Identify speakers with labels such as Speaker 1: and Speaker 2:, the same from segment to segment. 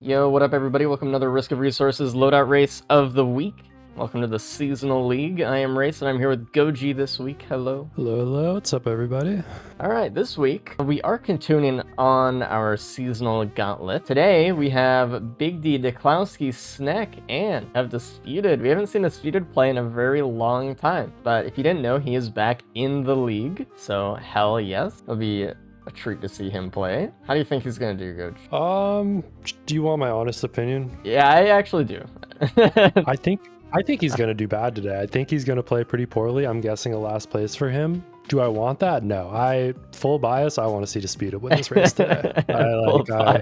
Speaker 1: Yo, what up everybody? Welcome to another Risk of Resources loadout race of the week. Welcome to the seasonal league. I am Race and I'm here with Goji this week. Hello.
Speaker 2: Hello, what's up everybody?
Speaker 1: Alright, this week we are continuing on our seasonal gauntlet. Today we have Big D, Deklowski, Snack, and have Disputed. We haven't seen Disputed play in a very long time, but if you didn't know, he is back in the league, so hell yes. It'll be a treat to see him play. How do you think he's gonna do, Goji?
Speaker 2: Do you want my honest opinion?
Speaker 1: Yeah, I actually do.
Speaker 2: I think he's gonna do bad today. I think he's gonna play pretty poorly. I'm guessing a last place for him. Do I want that? No. Full bias. I want to see Disputed win this race today.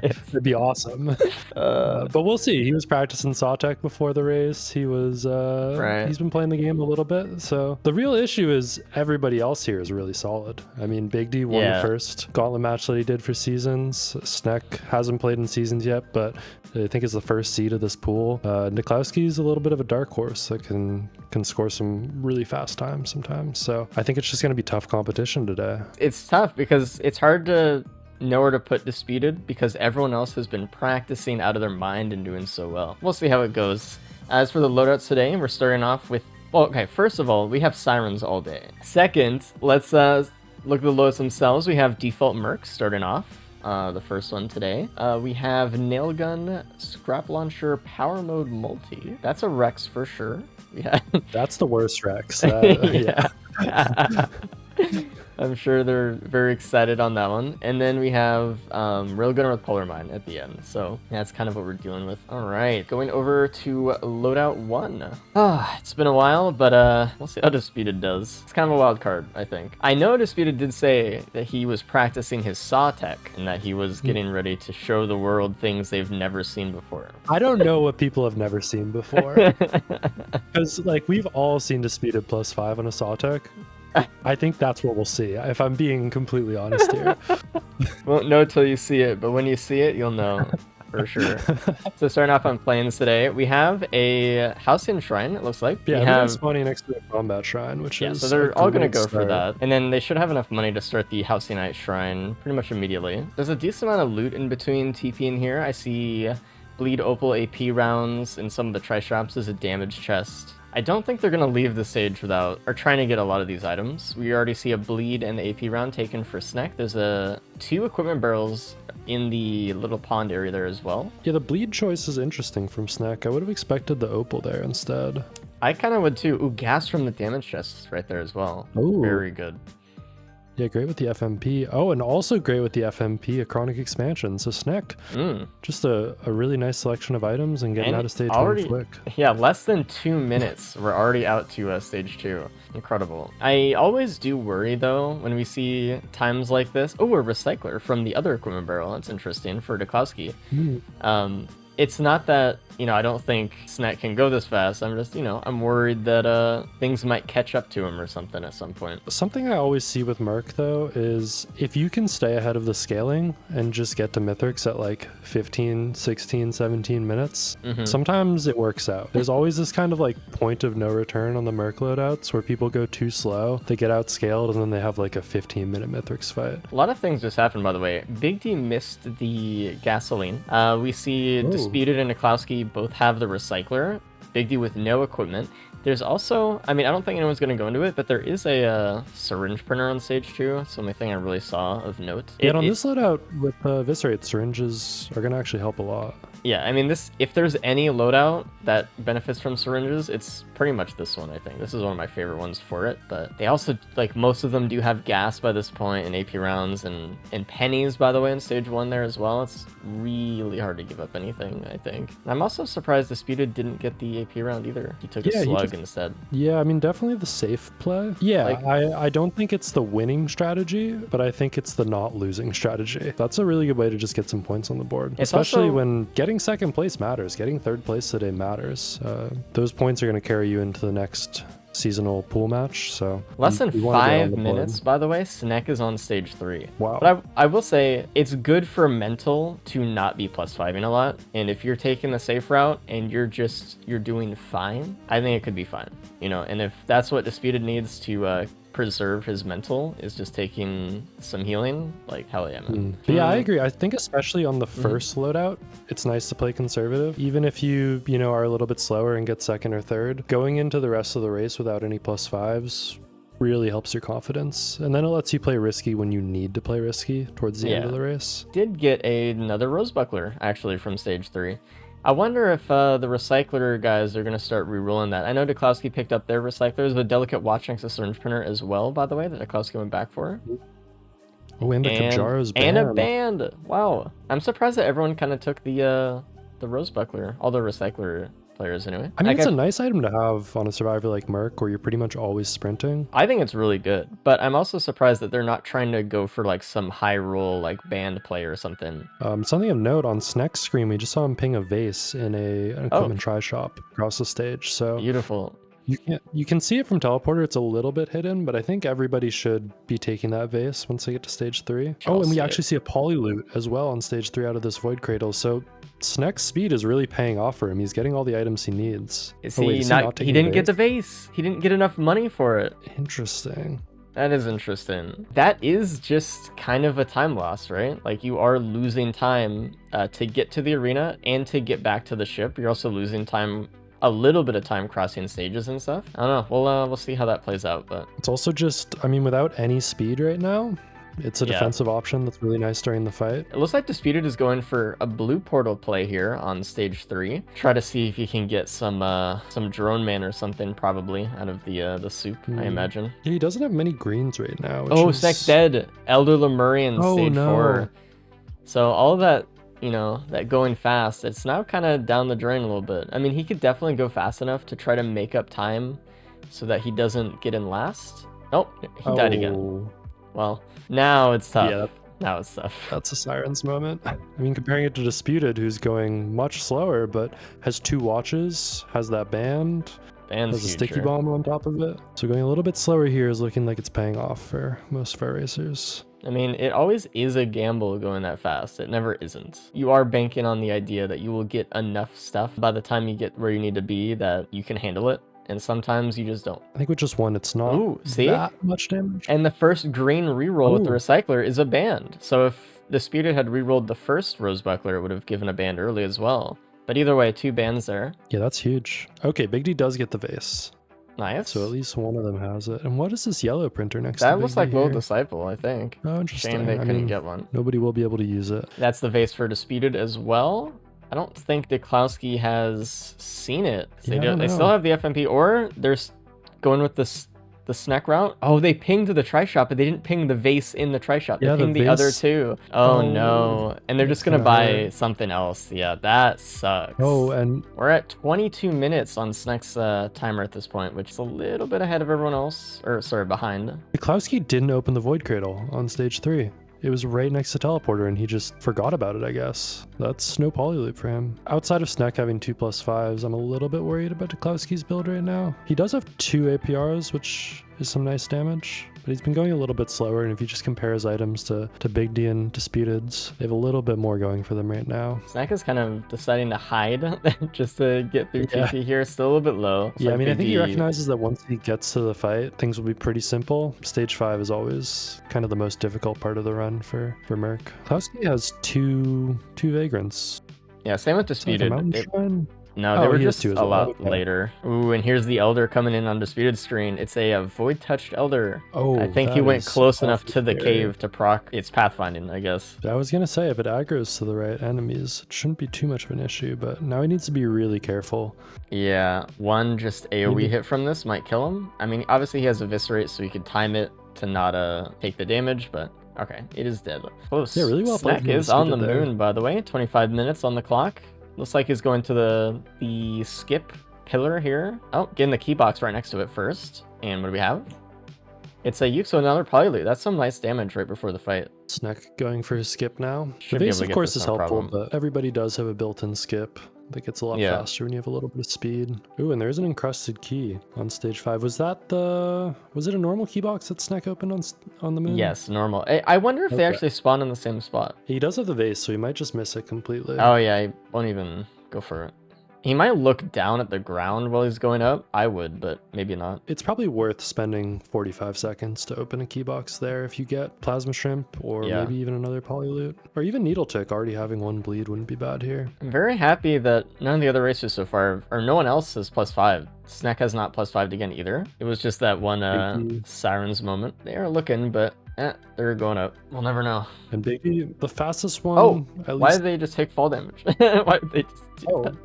Speaker 2: It'd be awesome. But we'll see. He was practicing Sawtech before the race. He was
Speaker 1: Right.
Speaker 2: He's been playing the game a little bit. So the real issue is everybody else here is really solid. I mean, Big D won the first gauntlet match that he did for seasons. Sneck hasn't played in seasons yet, but I think it's the first seed of this pool. Niklowski's a little bit of a dark horse that can score some really fast times sometimes. So I think it's just going to be tough competition today.
Speaker 1: It's tough because it's hard to know where to put Disputed because everyone else has been practicing out of their mind and doing so well. We'll see how it goes. As for the loadouts today, we're starting off with, well, okay, first of all, we have Sirens all day. Second, let's look at the loads themselves. We have Default Merc starting off. The first one today. We have Nailgun, Scrap Launcher, Power Mode Multi. That's a Rex for sure. Yeah.
Speaker 2: That's the worst Rex. Yeah.
Speaker 1: I'm sure they're very excited on that one. And then we have Railgunner with Polar Mine at the end. So that's kind of what we're dealing with. All right, going over to Loadout 1. It's been a while, but we'll see how Disputed does. It's kind of a wild card, I think. I know Disputed did say that he was practicing his Sawtech and that he was getting ready to show the world things they've never seen before.
Speaker 2: I don't know what people have never seen before. Because, like, we've all seen Disputed +5 on a Sawtech. I think that's what we'll see, if I'm being completely honest here.
Speaker 1: Won't know till you see it, but when you see it, you'll know for sure. So starting off on planes today, we have a Halcyon Shrine, it looks like.
Speaker 2: Yeah, we have spawning next to a combat shrine, which is
Speaker 1: so they're all going to go for that. And then they should have enough money to start the Halcyonite Shrine pretty much immediately. There's a decent amount of loot in between TP and here. I see Bleed Opal AP rounds and some of the Tri-Straps as a damage chest. I don't think they're going to leave the stage without, or trying to get a lot of these items. We already see a Bleed and AP round taken for Snack. There's two equipment barrels in the little pond area there as well.
Speaker 2: Yeah, the Bleed choice is interesting from Snack. I would have expected the Opal there instead.
Speaker 1: I kind of would too. Ooh, gas from the damage chests right there as well. Ooh. Very good.
Speaker 2: Yeah, great with the FMP. Oh, and also great with the FMP, a chronic expansion. So Snack, just a really nice selection of items and getting out of stage one quick.
Speaker 1: Yeah, less than 2 minutes. We're already out to stage 2. Incredible. I always do worry though when we see times like this. Oh, a recycler from the other equipment barrel. That's interesting for Deklowski. It's not that, I don't think Snack can go this fast. I'm just, I'm worried that things might catch up to him or something at some point.
Speaker 2: Something I always see with Merc, though, is if you can stay ahead of the scaling and just get to Mythics at like 15, 16, 17 minutes, sometimes it works out. There's always this kind of like point of no return on the Merc loadouts where people go too slow, they get outscaled, and then they have like a 15-minute Mythics fight.
Speaker 1: A lot of things just happened, by the way. Big D missed the gasoline. We see Disputed and Niklowski both have the recycler. Big D with no equipment. There's also, I don't think anyone's going to go into it, but there is a syringe printer on stage 2. It's the only thing I really saw of note.
Speaker 2: Yeah, on this loadout with Viscerate, syringes are going to actually help a lot.
Speaker 1: Yeah, if there's any loadout that benefits from syringes, it's pretty much this one, I think. This is one of my favorite ones for it, but they also, most of them do have gas by this point, and AP rounds, and pennies, by the way, in stage 1 there as well. It's really hard to give up anything, I think. And I'm also surprised Disputed didn't get the AP round either. He took a slug instead.
Speaker 2: Yeah, definitely the safe play. Yeah, I don't think it's the winning strategy, but I think it's the not losing strategy. That's a really good way to just get some points on the board, especially when getting second place matters. Getting third place today matters. Those points are going to carry you into the next seasonal pool match. So
Speaker 1: less than 5 minutes, by the way, Snack is on stage 3.
Speaker 2: Wow.
Speaker 1: But I will say it's good for mental to not be +5ing a lot. And if you're taking the safe route and you're doing fine, I think it could be fine. And if that's what Disputed needs to preserve his mental is just taking some healing, like hell yeah, man.
Speaker 2: But yeah, I agree. I think especially on the first loadout, it's nice to play conservative. Even if you know, are a little bit slower and get second or third, going into the rest of the race without any +5s really helps your confidence. And then it lets you play risky when you need to play risky towards the end of the race.
Speaker 1: Did get another Rose Buckler, actually, from stage 3. I wonder if the Recycler guys are going to start re-rolling that. I know Deklowski picked up their Recyclers, the Delicate Watch next to Syringe Printer as well, by the way, that Deklowski went back for.
Speaker 2: Oh, and the Kabjaro's band.
Speaker 1: And a band! Wow. I'm surprised that everyone kind of took the Rose Buckler, all the Recycler players anyway.
Speaker 2: I mean, it's a nice item to have on a survivor like Merc where you're pretty much always sprinting.
Speaker 1: I think it's really good, but I'm also surprised that they're not trying to go for like some high roll like band player or something.
Speaker 2: Something of note, on Sneck's screen, we just saw him ping a vase in an equipment try shop across the stage. So
Speaker 1: beautiful.
Speaker 2: You can see it from teleporter. It's a little bit hidden, but I think everybody should be taking that vase once they get to stage 3. Oh, and we actually see a poly loot as well on stage 3 out of this void cradle. So Sneck's speed is really paying off for him. He's getting all the items he needs.
Speaker 1: Is he didn't get the vase. He didn't get enough money for it.
Speaker 2: Interesting.
Speaker 1: That is interesting. That is just kind of a time loss, right? Like you are losing time to get to the arena and to get back to the ship. You're also losing time, a little bit of time crossing stages and stuff. I don't know. We'll see how that plays out, but
Speaker 2: it's also just, I mean, without any speed right now, it's a defensive option that's really nice during the fight.
Speaker 1: It looks like Disputed is going for a blue portal play here on stage 3. Try to see if he can get some drone man or something probably out of the soup, I imagine.
Speaker 2: Yeah, he doesn't have many greens right now.
Speaker 1: Oh, Sneck's dead. Elder Lemurian stage 4. So all of that, you know, that going fast, it's now kind of down the drain a little bit. I mean, he could definitely go fast enough to try to make up time so that he doesn't get in last. Oh, he died again. Well, now it's tough. Yeah, now it's tough.
Speaker 2: That's a Sirens moment. I mean, comparing it to Disputed, who's going much slower, but has 2 watches, has that band, has a sticky bomb on top of it. So going a little bit slower here is looking like it's paying off for most of our racers.
Speaker 1: I mean, it always is a gamble going that fast. It never isn't. You are banking on the idea that you will get enough stuff by the time you get where you need to be that you can handle it. And sometimes you just don't.
Speaker 2: I think with just one, it's not that much damage.
Speaker 1: And the first green reroll with the Recycler is a band. So if Disputed had rerolled the first Rose Buckler, it would have given a band early as well. But either way, 2 bands there.
Speaker 2: Yeah, that's huge. Okay, Big D does get the vase.
Speaker 1: Nice.
Speaker 2: So at least one of them has it. And what is this yellow printer next to Big D?
Speaker 1: That looks like Little Disciple, I think.
Speaker 2: Oh, interesting.
Speaker 1: Shame they couldn't get one.
Speaker 2: Nobody will be able to use it.
Speaker 1: That's the vase for Disputed as well. I don't think Deklowski has seen it. They still have the FMP, or they're going with the snack route. Oh, they pinged the try shop, but they didn't ping the vase in the try shop. They pinged the other 2. Oh no. And they're just going to buy something else. Yeah, that sucks.
Speaker 2: Oh, and
Speaker 1: we're at 22 minutes on Sneck's timer at this point, which is a little bit ahead of everyone else. Or, sorry, behind.
Speaker 2: Deklowski didn't open the Void Cradle on stage 3. It was right next to teleporter and he just forgot about it, I guess. That's no poly loop for him. Outside of Sneck having 2+5s, I'm a little bit worried about Deklowski's build right now. He does have 2 APRs, which is some nice damage, but he's been going a little bit slower, and if you just compare his items to Big D and Disputeds, they have a little bit more going for them right now.
Speaker 1: Sneck is kind of deciding to hide just to get through TP here. Still a little bit low.
Speaker 2: Yeah, I mean, I think he recognizes that once he gets to the fight, things will be pretty simple. Stage 5 is always kind of the most difficult part of the run for Merc. Deklowski has two Vagrants.
Speaker 1: Yeah, same with Disputed. No,
Speaker 2: Oh,
Speaker 1: they were
Speaker 2: he has
Speaker 1: just
Speaker 2: two as
Speaker 1: a
Speaker 2: well.
Speaker 1: lot later. Ooh, and here's the Elder coming in on Disputed screen. It's a Void Touched Elder.
Speaker 2: Oh,
Speaker 1: I think he
Speaker 2: that
Speaker 1: went
Speaker 2: is
Speaker 1: close enough to the
Speaker 2: scary.
Speaker 1: cave to proc its pathfinding, I guess.
Speaker 2: I was gonna say, if it aggroes to the right enemies, it shouldn't be too much of an issue, but now he needs to be really careful.
Speaker 1: Yeah, one just AoE hit from this might kill him. I mean, obviously he has Eviscerate, so he could time it to not take the damage, but okay, it is dead. Close.
Speaker 2: Yeah, really well played.
Speaker 1: Snack is on the moon, by the way. 25 minutes on the clock. Looks like he's going to the skip pillar here. Oh, getting the key box right next to it first. And what do we have? It's a Yuxo, another Polyloot. That's some nice damage right before the fight.
Speaker 2: Snack going for his skip now.
Speaker 1: Should
Speaker 2: The
Speaker 1: be
Speaker 2: vase,
Speaker 1: able to
Speaker 2: of
Speaker 1: get
Speaker 2: course,
Speaker 1: this,
Speaker 2: is
Speaker 1: no
Speaker 2: helpful,
Speaker 1: problem.
Speaker 2: but everybody does have a built-in skip that gets a lot faster when you have a little bit of speed. Ooh, and there's an encrusted key on stage 5. Was it a normal key box that Snack opened on the moon?
Speaker 1: Yes, normal. I wonder if they actually spawn in the same spot.
Speaker 2: He does have the vase, so he might just miss it completely.
Speaker 1: Oh yeah, he won't even go for it. He might look down at the ground while he's going up. I would, but maybe not.
Speaker 2: It's probably worth spending 45 seconds to open a key box there if you get Plasma Shrimp or maybe even another Polyloot. Or even Needle Tick, already having one bleed wouldn't be bad here.
Speaker 1: I'm very happy that none of the other racers so far, or no one else is +5. Snack has not +5'd again either. It was just that one Sirens moment. They are looking, but they're going up. We'll never know.
Speaker 2: And Big D, the fastest one.
Speaker 1: Oh,
Speaker 2: at
Speaker 1: why
Speaker 2: least...
Speaker 1: did they just take fall damage? Why did they just do that?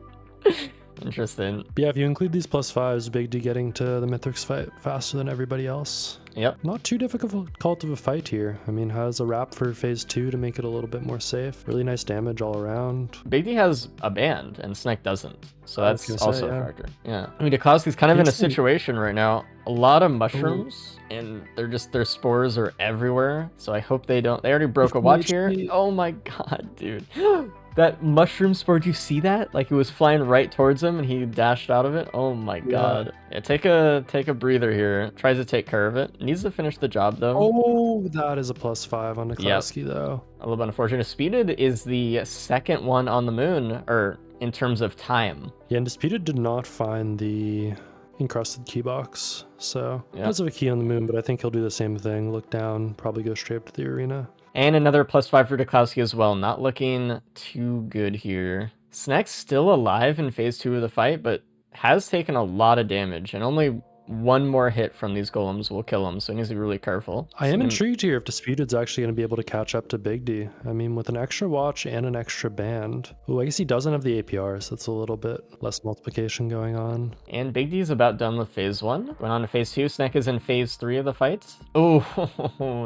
Speaker 1: Interesting.
Speaker 2: But yeah, if you include these +5s, Big D getting to the Mithrix fight faster than everybody else.
Speaker 1: Yep.
Speaker 2: Not too difficult of a fight here. I mean, has a wrap for phase 2 to make it a little bit more safe. Really nice damage all around.
Speaker 1: Big D has a band and Snake doesn't. So that's also a factor. Yeah. I mean, Dekowski's kind of in a situation right now. A lot of mushrooms and their spores are everywhere. So I hope they don't. They already broke a watch here. Oh my god, dude. That mushroom spore, do you see that? Like it was flying right towards him and he dashed out of it. Oh my god. Yeah, take a breather here. Tries to take care of it. Needs to finish the job though.
Speaker 2: Oh, that is a +5 on Dekowski though.
Speaker 1: A little bit unfortunate. Speeded is the second one on the moon, or in terms of time.
Speaker 2: Yeah, and Disputed did not find the encrusted key box, so has a key on the moon, but I think he'll do the same thing. Look down, probably go straight up to the arena.
Speaker 1: And another +5 for Dekowski as well. Not looking too good here. Snack's still alive in phase 2 of the fight, but has taken a lot of damage, and only one more hit from these golems will kill him, so he needs to be really careful.
Speaker 2: I am intrigued here if Disputed's actually going to be able to catch up to Big D. I mean, with an extra watch and an extra band. Oh, I guess he doesn't have the APR, so that's a little bit less multiplication going on.
Speaker 1: And Big D's about done with phase 1. Going on to phase 2. Snack is in phase 3 of the fight. Oh,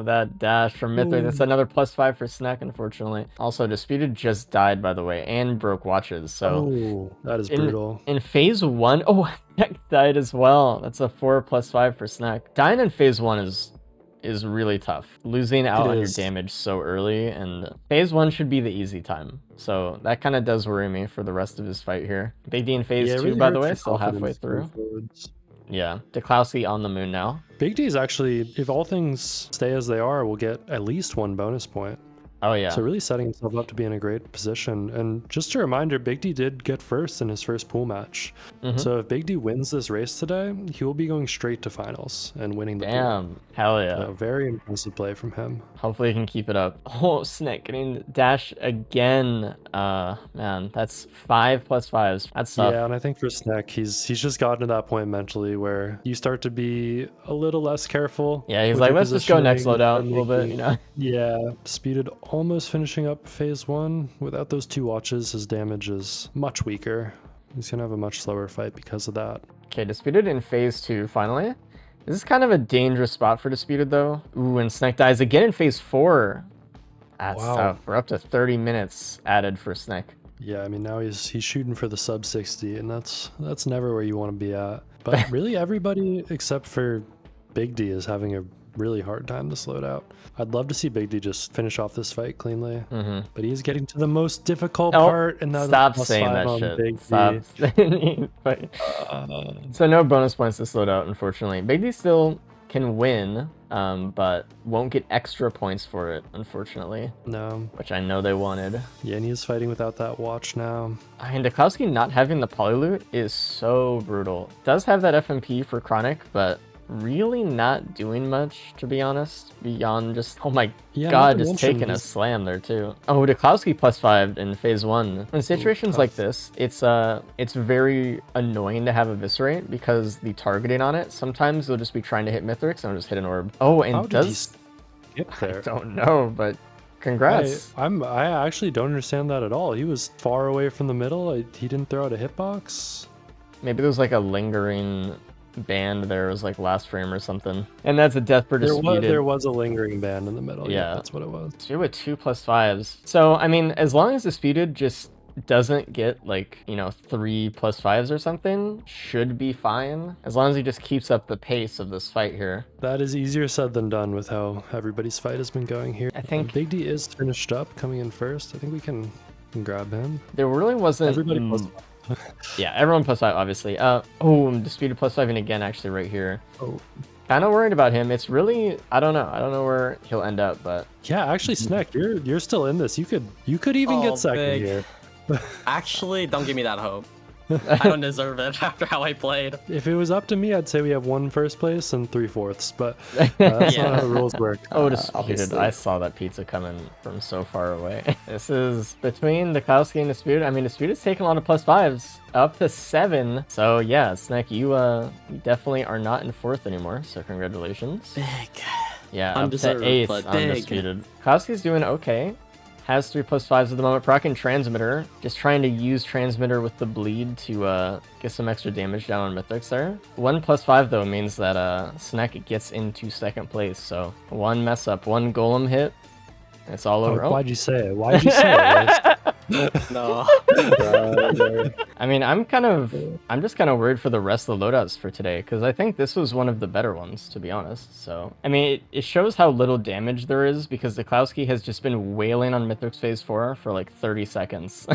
Speaker 1: that dash from Mythic. That's another +5 for Snack, unfortunately. Also, Disputed just died, by the way, and broke watches, so...
Speaker 2: that is brutal.
Speaker 1: In phase 1... Oh, Snack died as well. That's a 4 +5 for Snack. Dying in phase 1 is really tough. Losing out on your damage so early, and phase 1 should be the easy time. So that kind of does worry me for the rest of his fight here. Big D in phase 2, by the way, still halfway through. Yeah, Dekowski on the moon now.
Speaker 2: Big D is actually, if all things stay as they are, will get at least 1 bonus point.
Speaker 1: Oh yeah.
Speaker 2: So really setting himself up to be in a great position. And just a reminder, Big D did get first in his first pool match. So if Big D wins this race today, he will be going straight to finals and winning the pool.
Speaker 1: Hell yeah.
Speaker 2: So very impressive play from him.
Speaker 1: Hopefully he can keep it up. Oh, Snack getting dash again. Man, that's 5 +5s. That's tough.
Speaker 2: Yeah, and I think for Snack, he's just gotten to that point mentally where you start to be a little less careful.
Speaker 1: Yeah, he's like, let's just go next loadout a little bit, you know?
Speaker 2: Yeah, Disputed almost finishing up phase 1. Without those 2 watches, his damage is much weaker. He's gonna have a much slower fight because of that.
Speaker 1: Okay, Disputed in phase 2 finally. This is kind of a dangerous spot for Disputed though. Ooh, and Snack dies again in phase 4. That's tough. We're up to 30 minutes added for Snack.
Speaker 2: Yeah, I mean now he's shooting for the sub 60, and that's never where you want to be at. But really everybody except for Big D is having a really hard time to slow out. I'd love to see Big D just finish off this fight cleanly, but he's getting to the most difficult part, and now
Speaker 1: stop saying that shit. Stop saying so no bonus points to slow out, unfortunately. Big D still can win, but won't get extra points for it, unfortunately.
Speaker 2: No.
Speaker 1: Which I know they wanted.
Speaker 2: Yeah, and he's fighting without that watch now.
Speaker 1: And Dekowski not having the Polyloot is so brutal. Does have that FMP for Chronic, but really not doing much, to be honest, beyond just, oh my god, just taking a slam there too. Oh, Dekowski +5 in phase 1. In situations like this, it's very annoying to have Eviscerate because the targeting on it, sometimes you'll just be trying to hit Mithrix and it'll just hit an orb. Oh, and does... I don't know, but congrats.
Speaker 2: I actually don't understand that at all. He was far away from the middle. He didn't throw out a hitbox.
Speaker 1: Maybe there was like a lingering band there, was like last frame or something, and that's a death for Disputed.
Speaker 2: There was a lingering band in the middle. Yeah, that's what it was.
Speaker 1: 2 with 2 +5s. So I mean, as long as Disputed just doesn't get like, you know, 3 +5s or something, should be fine, as long as he just keeps up the pace of this fight here.
Speaker 2: That is easier said than done with how everybody's fight has been going here.
Speaker 1: I think
Speaker 2: Big D is finished up, coming in first. I think we can grab him.
Speaker 1: There really wasn't
Speaker 2: everybody
Speaker 1: yeah, everyone +5, obviously. Oh, Disputed +5 and again, actually, right here.
Speaker 2: Oh.
Speaker 1: Kind of worried about him. It's really, I don't know where he'll end up, but
Speaker 2: yeah, actually, Snack, you're still in this. You could even get second here.
Speaker 3: Actually, don't give me that hope. I don't deserve it after how I played.
Speaker 2: If it was up to me, I'd say we have 1 first place and 3/4, but that's not how the rules work.
Speaker 1: Oh, Disputed.
Speaker 3: Obviously.
Speaker 1: I saw that pizza coming from so far away. This is between Dukowski and Disputed. I mean, Disputed's taking a lot of +5s, up to 7. So yeah, Snack, you definitely are not in 4th anymore. So congratulations.
Speaker 3: Big.
Speaker 1: Yeah,
Speaker 3: Undeserved,
Speaker 1: up to 8th
Speaker 3: but
Speaker 1: on
Speaker 3: big.
Speaker 1: Disputed. Dukowski's doing okay. Has 3 +5s at the moment. Proccing Transmitter. Just trying to use Transmitter with the bleed to get some extra damage down on Mythics there. 1 +5 though means that Snack gets into 2nd place. So 1 mess up, 1 golem hit. It's all over.
Speaker 2: Why'd you say it? Why'd you say it?
Speaker 3: No.
Speaker 1: I mean, I'm just kind of worried for the rest of the loadouts for today, because I think this was one of the better ones, to be honest. So, I mean, it shows how little damage there is, because Dukowski has just been wailing on Mythics Phase 4 for like 30 seconds,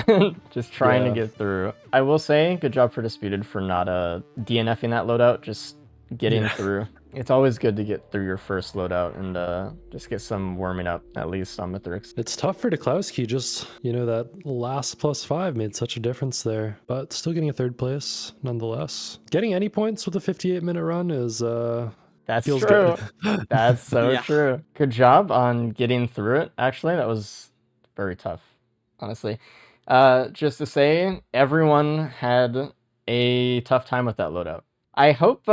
Speaker 1: just trying to get through. I will say, good job for Disputed for not DNFing that loadout, just getting through. It's always good to get through your first loadout and just get some warming up, at least on Mythics.
Speaker 2: It's tough for Dukowski, just, that last +5 made such a difference there, but still getting a 3rd place nonetheless. Getting any points with a 58-minute run is,
Speaker 1: That's
Speaker 2: feels
Speaker 1: true.
Speaker 2: good.
Speaker 1: That's so
Speaker 3: Yeah.
Speaker 1: true. Good job on getting through it, actually. That was very tough, honestly. Just to say, everyone had a tough time with that loadout. I hope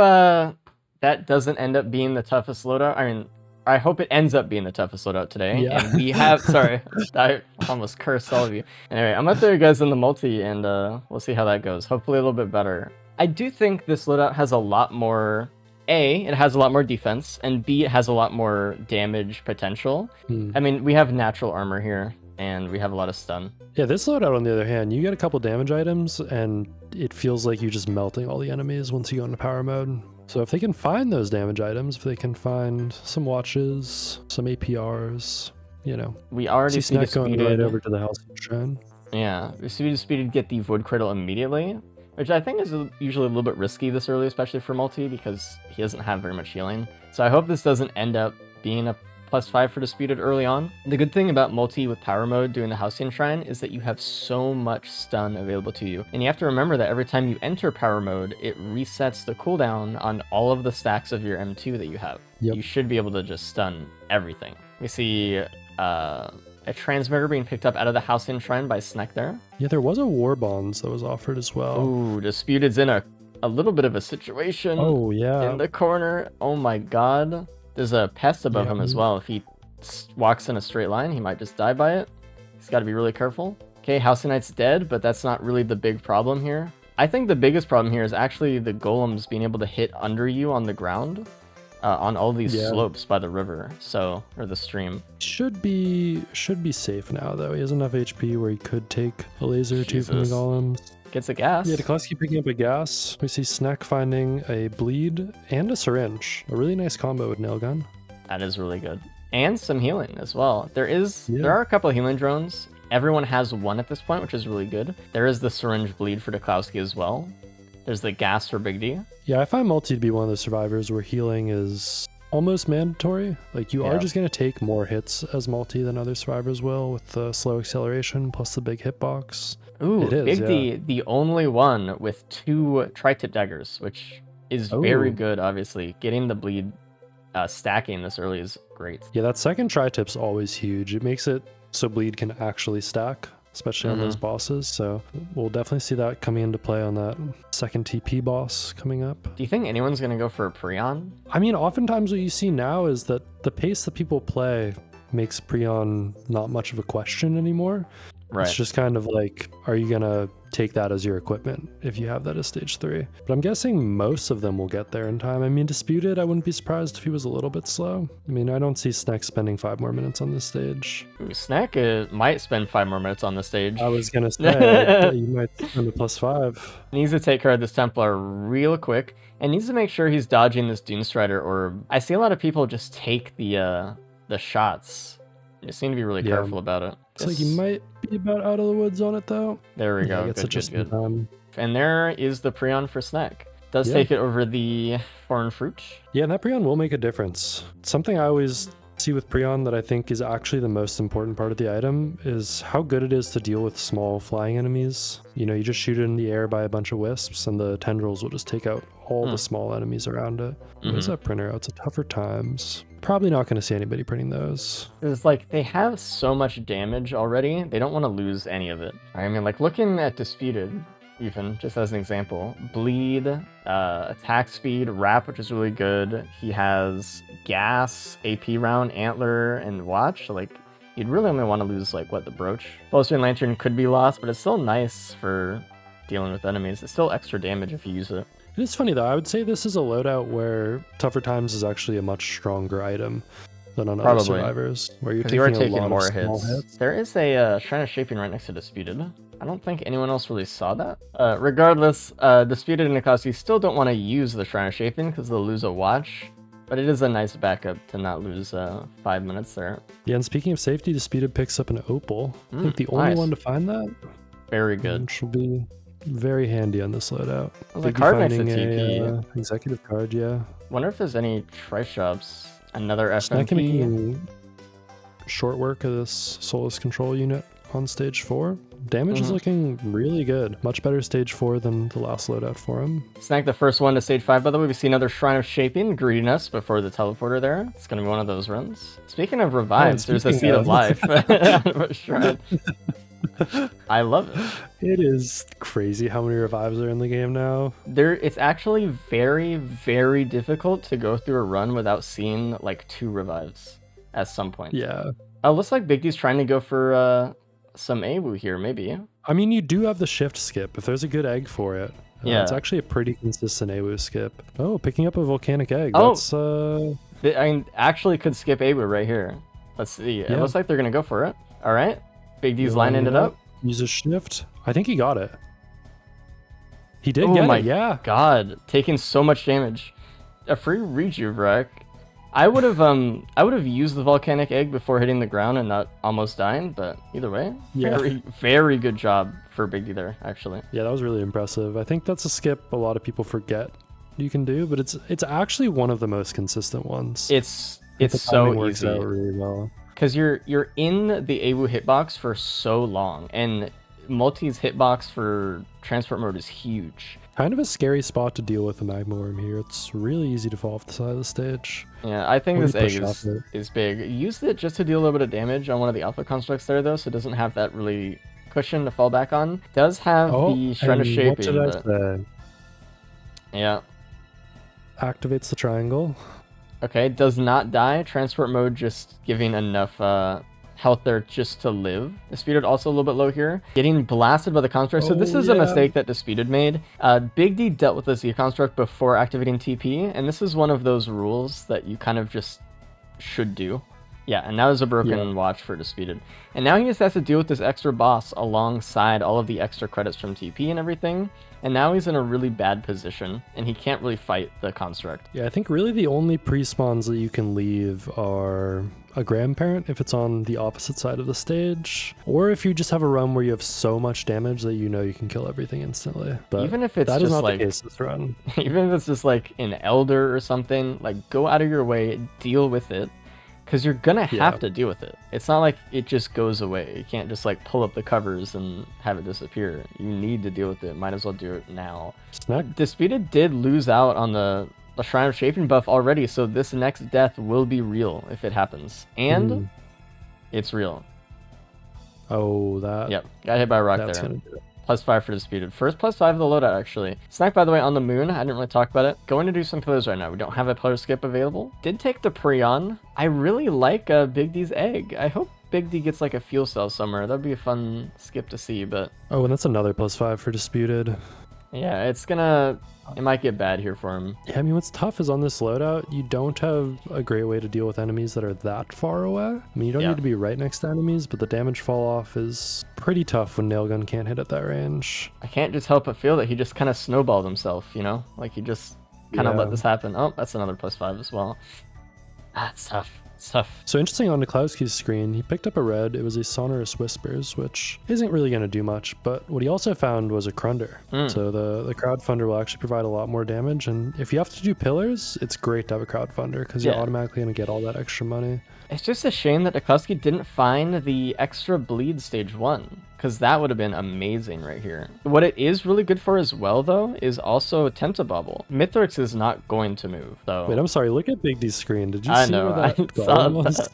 Speaker 1: that doesn't end up being the toughest loadout. I mean, I hope it ends up being the toughest loadout today.
Speaker 2: Yeah.
Speaker 1: And we have, sorry, I almost cursed all of you. Anyway, I'm gonna throw you guys in the multi, and we'll see how that goes. Hopefully a little bit better. I do think this loadout has a lot more, A, it has a lot more defense, and B, it has a lot more damage potential. I mean, we have natural armor here, and we have a lot of stun.
Speaker 2: Yeah, this loadout, on the other hand, you get a couple damage items, and it feels like you're just melting all the enemies once you go into power mode. So if they can find those damage items, if they can find some watches, some APRs,
Speaker 1: We already see
Speaker 2: Snack going
Speaker 1: Disputed.
Speaker 2: right over to the House of Shrine.
Speaker 1: Yeah, we see Disputed get the Void Cradle immediately, which I think is usually a little bit risky this early, especially for multi, because he doesn't have very much healing. So I hope this doesn't end up being a +5 for Disputed early on. The good thing about multi with power mode doing the Halcyon Shrine is that you have so much stun available to you. And you have to remember that every time you enter power mode, it resets the cooldown on all of the stacks of your M2 that you have.
Speaker 2: Yep.
Speaker 1: You should be able to just stun everything. We see a Transmitter being picked up out of the Halcyon Shrine by Snack there.
Speaker 2: Yeah, there was a War Bonds that was offered as well.
Speaker 1: Ooh, Disputed's in a little bit of a situation.
Speaker 2: Oh, yeah.
Speaker 1: In the corner. Oh my god. There's a pest above him as well. If he walks in a straight line, he might just die by it. He's got to be really careful. Okay, Halcyon Knight's dead, but that's not really the big problem here. I think the biggest problem here is actually the golems being able to hit under you on the ground on all these slopes by the river, or the stream.
Speaker 2: Should be safe now, though. He has enough HP where he could take a laser or two from the golems.
Speaker 1: Gets a gas.
Speaker 2: Yeah, Dukowski picking up a gas. We see Snack finding a bleed and a syringe. A really nice combo with nail gun.
Speaker 1: That is really good. And some healing as well. There are a couple of healing drones. Everyone has one at this point, which is really good. There is the syringe bleed for Dukowski as well. There's the gas for Big D.
Speaker 2: Yeah, I find multi to be one of the survivors where healing is almost mandatory. Like, you are just going to take more hits as multi than other survivors will with the slow acceleration plus the big hitbox.
Speaker 1: Ooh, Big D, the only one with 2 tri-tip daggers, which is very good, obviously. Getting the bleed stacking this early is great.
Speaker 2: Yeah, that second tri-tip's always huge. It makes it so bleed can actually stack, especially on those bosses. So we'll definitely see that coming into play on that second TP boss coming up.
Speaker 1: Do you think anyone's going to go for a Prion?
Speaker 2: I mean, oftentimes what you see now is that the pace that people play makes Prion not much of a question anymore.
Speaker 1: Right.
Speaker 2: It's just kind of like, are you going to take that as your equipment if you have that as stage 3? But I'm guessing most of them will get there in time. I mean, Disputed, I wouldn't be surprised if he was a little bit slow. I mean, I don't see Snack spending 5 more minutes on this stage.
Speaker 1: Ooh, Snack might spend 5 more minutes on the stage.
Speaker 2: I was going to say, you might spend a +5.
Speaker 1: Needs to take care of this Templar real quick, and needs to make sure he's dodging this Doomstrider orb. I see a lot of people just take the shots. You seem to be really careful about it.
Speaker 2: It's like you might be about out of the woods on it, though.
Speaker 1: There we go. Good. And there is the Prion for Snack. Does take it over the foreign fruit.
Speaker 2: Yeah, and that Prion will make a difference. Something I always see with Prion that I think is actually the most important part of the item is how good it is to deal with small flying enemies. You know, you just shoot it in the air by a bunch of wisps and the tendrils will just take out all the small enemies around it. Where's that printer? Oh, it's a tougher times. Probably not going to see anybody printing those.
Speaker 1: It's like they have so much damage already, they don't want to lose any of it. I mean, like looking at Disputed, even just as an example, bleed, attack speed, wrap, which is really good. He has gas, AP round, antler, and watch. So, like, you'd really only want to lose like what, the brooch. Pulsing lantern could be lost, but it's still nice for dealing with enemies. It's still extra damage if you use it.
Speaker 2: It is funny though. I would say this is a loadout where Tougher Times is actually a much stronger item than on other survivors, where you're taking, a lot
Speaker 1: more
Speaker 2: of hits.
Speaker 1: There is a Shrine of Shaping right next to Disputed. I don't think anyone else really saw that. Regardless, Disputed and Nikosi still don't want to use the Shrine of Shaping because they'll lose a watch, but it is a nice backup to not lose 5 minutes there.
Speaker 2: Yeah, and speaking of safety, Disputed picks up an opal. I think the only one to find that.
Speaker 1: Very good.
Speaker 2: Which will be very handy on this loadout.
Speaker 1: There's a card next to TP.
Speaker 2: Executive card, yeah.
Speaker 1: Wonder if there's any Tri-Shops. Another
Speaker 2: Snack
Speaker 1: FMP.
Speaker 2: making short work of this Soulless Control unit on stage 4. Damage is looking really good. Much better stage 4 than the last loadout for him.
Speaker 1: Snag the first one to stage 5, by the way. We see another Shrine of Shaping, Greediness, before the teleporter there. It's going to be one of those runs. Speaking of revives, there's a Seed of Life. Shrine. I love it.
Speaker 2: It is crazy how many revives are in the game now.
Speaker 1: It's actually very, very difficult to go through a run without seeing like 2 revives at some point.
Speaker 2: Yeah.
Speaker 1: Looks like Big D's trying to go for some AWU here, maybe.
Speaker 2: I mean, you do have the shift skip if there's a good egg for it.
Speaker 1: Yeah.
Speaker 2: It's actually a pretty consistent AWU skip. Oh, picking up a volcanic egg.
Speaker 1: Oh,
Speaker 2: that's
Speaker 1: I mean, actually could skip AWU right here. Let's see. It looks like they're gonna go for it. All right. Big D's lining it up.
Speaker 2: Use a shift. I think he got it. He did get it, yeah.
Speaker 1: God, taking so much damage. A free rejuve wreck. I would have used the volcanic egg before hitting the ground and not almost dying, but either way, very, very good job for Big D there, actually.
Speaker 2: Yeah, that was really impressive. I think that's a skip a lot of people forget you can do, but it's actually one of the most consistent ones.
Speaker 1: It's so easy.
Speaker 2: Out really well.
Speaker 1: Because you're in the AWU hitbox for so long, and Multi's hitbox for transport mode is huge.
Speaker 2: Kind of a scary spot to deal with the Magma Worm here. It's really easy to fall off the side of the stage.
Speaker 1: Yeah, I think this egg is big. Used it just to deal a little bit of damage on one of the alpha constructs there, though, so it doesn't have that really cushion to fall back on. Does have the Shrine of Shaping.
Speaker 2: What did I say?
Speaker 1: Yeah.
Speaker 2: Activates the triangle.
Speaker 1: Okay, does not die. Transport mode just giving enough health there just to live. Disputed also a little bit low here. Getting blasted by the construct. So this is a mistake that Disputed made. Big D dealt with the Z construct before activating TP, and this is one of those rules that you kind of just should do. Yeah, and now there's a broken watch for Disputed. And now he just has to deal with this extra boss alongside all of the extra credits from TP and everything. And now he's in a really bad position, and he can't really fight the construct.
Speaker 2: Yeah, I think really the only pre-spawns that you can leave are a grandparent if it's on the opposite side of the stage, or if you just have a run where you have so much damage that you know you can kill everything instantly. But
Speaker 1: even if it's
Speaker 2: that
Speaker 1: just
Speaker 2: is not
Speaker 1: like
Speaker 2: the case this run.
Speaker 1: Even if it's just like an elder or something, like go out of your way, deal with it. Because you're gonna have to deal with it. It's not like it just goes away. You can't just like pull up the covers and have it disappear. You need to deal with it. Might as well do it now.
Speaker 2: Snack.
Speaker 1: Disputed did lose out on the Shrine of Shaping buff already, so this next death will be real if it happens. And it's real.
Speaker 2: Oh, that.
Speaker 1: Yep, got hit by a rock there.
Speaker 2: Gonna do it.
Speaker 1: +5 for Disputed. First +5 of the loadout, actually. Snack, by the way, on the moon. I didn't really talk about it. Going to do some pillars right now. We don't have a pillar skip available. Did take the Prion. I really like Big D's egg. I hope Big D gets like a fuel cell somewhere. That'd be a fun skip to see, but...
Speaker 2: Oh, and that's another +5 for Disputed.
Speaker 1: Yeah, it might get bad here for him.
Speaker 2: Yeah, I mean, what's tough is on this loadout, you don't have a great way to deal with enemies that are that far away. I mean, you don't need to be right next to enemies, but the damage fall off is pretty tough when Nailgun can't hit at that range.
Speaker 1: I can't just help but feel that he just kind of snowballed himself, you know? Like he just kind of let this happen. Oh, that's another +5 as well. That's tough. It's tough.
Speaker 2: So interesting on Niklowski's screen, he picked up a red. It was a Sonorous Whispers, which isn't really going to do much, but what he also found was a Crunder. So the Crowdfunder will actually provide a lot more damage, and if you have to do pillars, it's great to have a Crowdfunder because you're automatically going to get all that extra money.
Speaker 1: It's just a shame that Niklowski didn't find the extra bleed stage 1, because that would have been amazing right here. What it is really good for as well, though, is also Tentabubble. Mithrix is not going to move, though.
Speaker 2: Wait, I'm sorry, look at Big D's screen. Did you
Speaker 1: I
Speaker 2: see
Speaker 1: know,
Speaker 2: where that
Speaker 1: I saw
Speaker 2: golem was?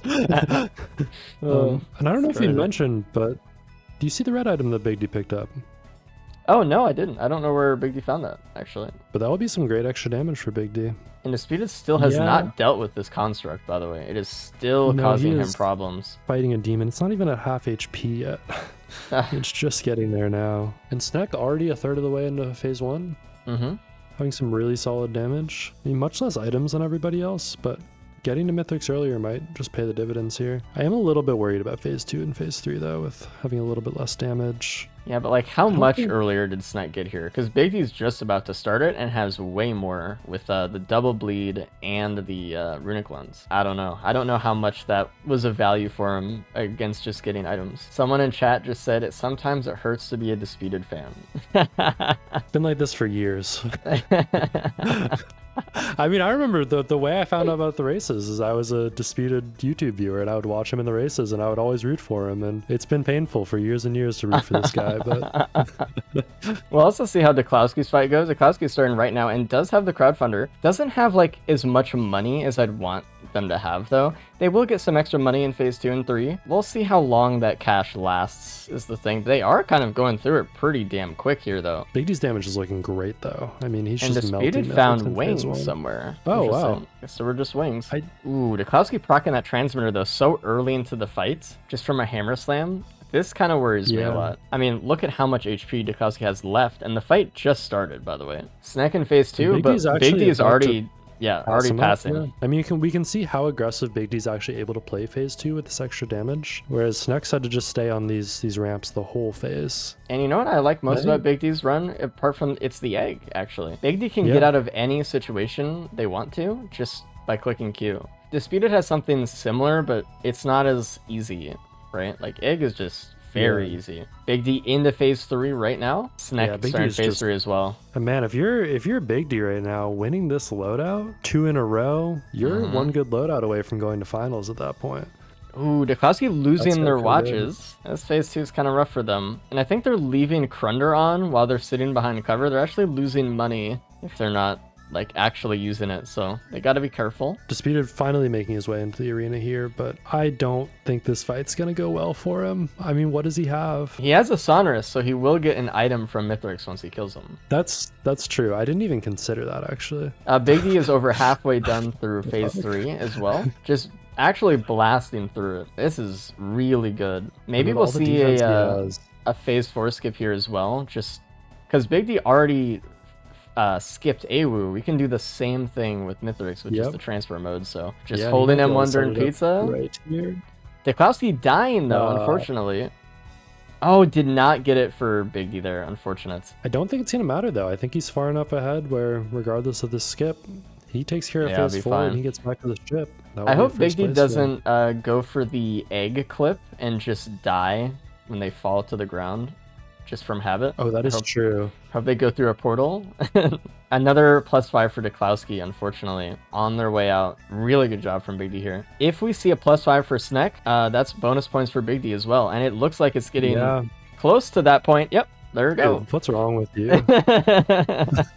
Speaker 2: And I don't know if you mentioned, but do you see the red item that Big D picked up?
Speaker 1: Oh, no, I didn't. I don't know where Big D found that, actually.
Speaker 2: But that would be some great extra damage for Big D.
Speaker 1: And Disputed still has not dealt with this construct, by the way. It is still causing him problems.
Speaker 2: Fighting a demon. It's not even at half HP yet. It's just getting there now. And Sneck already a third of the way into phase 1. Having some really solid damage. I mean, much less items than everybody else, but getting to Mythics earlier might just pay the dividends here. I am a little bit worried about phase 2 and phase 3 though, with having a little bit less damage.
Speaker 1: Yeah, but like how much earlier did Snipe get here? Because Big D's just about to start it and has way more with the double bleed and the runic lens. I don't know. I don't know how much that was of value for him against just getting items. Someone in chat just said sometimes it hurts to be a Disputed fan.
Speaker 2: It's been like this for years. I mean, I remember the way I found out about the races is I was a Disputed YouTube viewer and I would watch him in the races and I would always root for him, and it's been painful for years and years to root for this guy. But
Speaker 1: we'll also see how Niklowski's fight goes. Niklowski's starting right now and does have the crowdfunder. Doesn't have like as much money as I'd want them to have though. They will get some extra money in phase 2 and 3. We'll see how long that cash lasts is the thing. They are kind of going through it pretty damn quick here though.
Speaker 2: Big D's damage is looking great though. I mean, he's
Speaker 1: and
Speaker 2: just melting.
Speaker 1: Disputed found wings somewhere.
Speaker 2: Oh wow.
Speaker 1: So we're just wings. Ooh, Niklowski proccing that transmitter though so early into the fight just from a hammer slam. This kind of worries me a lot. I mean, look at how much HP Niklowski has left, and the fight just started, by the way. Snack in phase 2, but Big D is already passing.
Speaker 2: Yeah. I mean, we can see how aggressive Big D's actually able to play phase 2 with this extra damage, whereas Snex had to just stay on these ramps the whole phase.
Speaker 1: And you know what I like most about Big D's run, apart from it's the egg, actually. Big D can get out of any situation they want to just by clicking Q. Disputed has something similar, but it's not as easy, right? Like egg is just very easy. Big D into phase 3 right now. Snack starting phase 3 as well.
Speaker 2: And man, if you're Big D right now, winning this loadout 2 in a row, you're one good loadout away from going to finals at that point.
Speaker 1: Ooh, Niklowski losing their watches. This phase 2 is kind of rough for them. And I think they're leaving Crunder on while they're sitting behind cover. They're actually losing money if they're not like actually using it, so they got to be careful.
Speaker 2: Disputed finally making his way into the arena here, but I don't think this fight's gonna go well for him. I mean, what does he have?
Speaker 1: He has a Sonorous, so he will get an item from Mithrix once he kills him.
Speaker 2: That's true. I didn't even consider that actually.
Speaker 1: Big D is over halfway done through phase 3 as well, just actually blasting through it. This is really good. Maybe we'll see a phase 4 skip here as well, just because Big D already skipped AWU. We can do the same thing with Mithrix, which is the transfer mode. So just holding M1 during pizza.
Speaker 2: Right here.
Speaker 1: Niklowski dying though, unfortunately. Oh, did not get it for Big D there. Unfortunate.
Speaker 2: I don't think it's gonna matter though. I think he's far enough ahead where, regardless of the skip, he takes care of phase 4 and he gets back to the ship.
Speaker 1: I hope Big D doesn't go for the egg clip and just die when they fall to the ground. Just from habit.
Speaker 2: Oh, that is true.
Speaker 1: Hope they go through a portal. Another +5 for Niklowski, unfortunately, on their way out. Really good job from Big D here. If we see a +5 for Sneck, that's bonus points for Big D as well. And it looks like it's getting close to that point. Yep, there we go.
Speaker 2: What's wrong with you?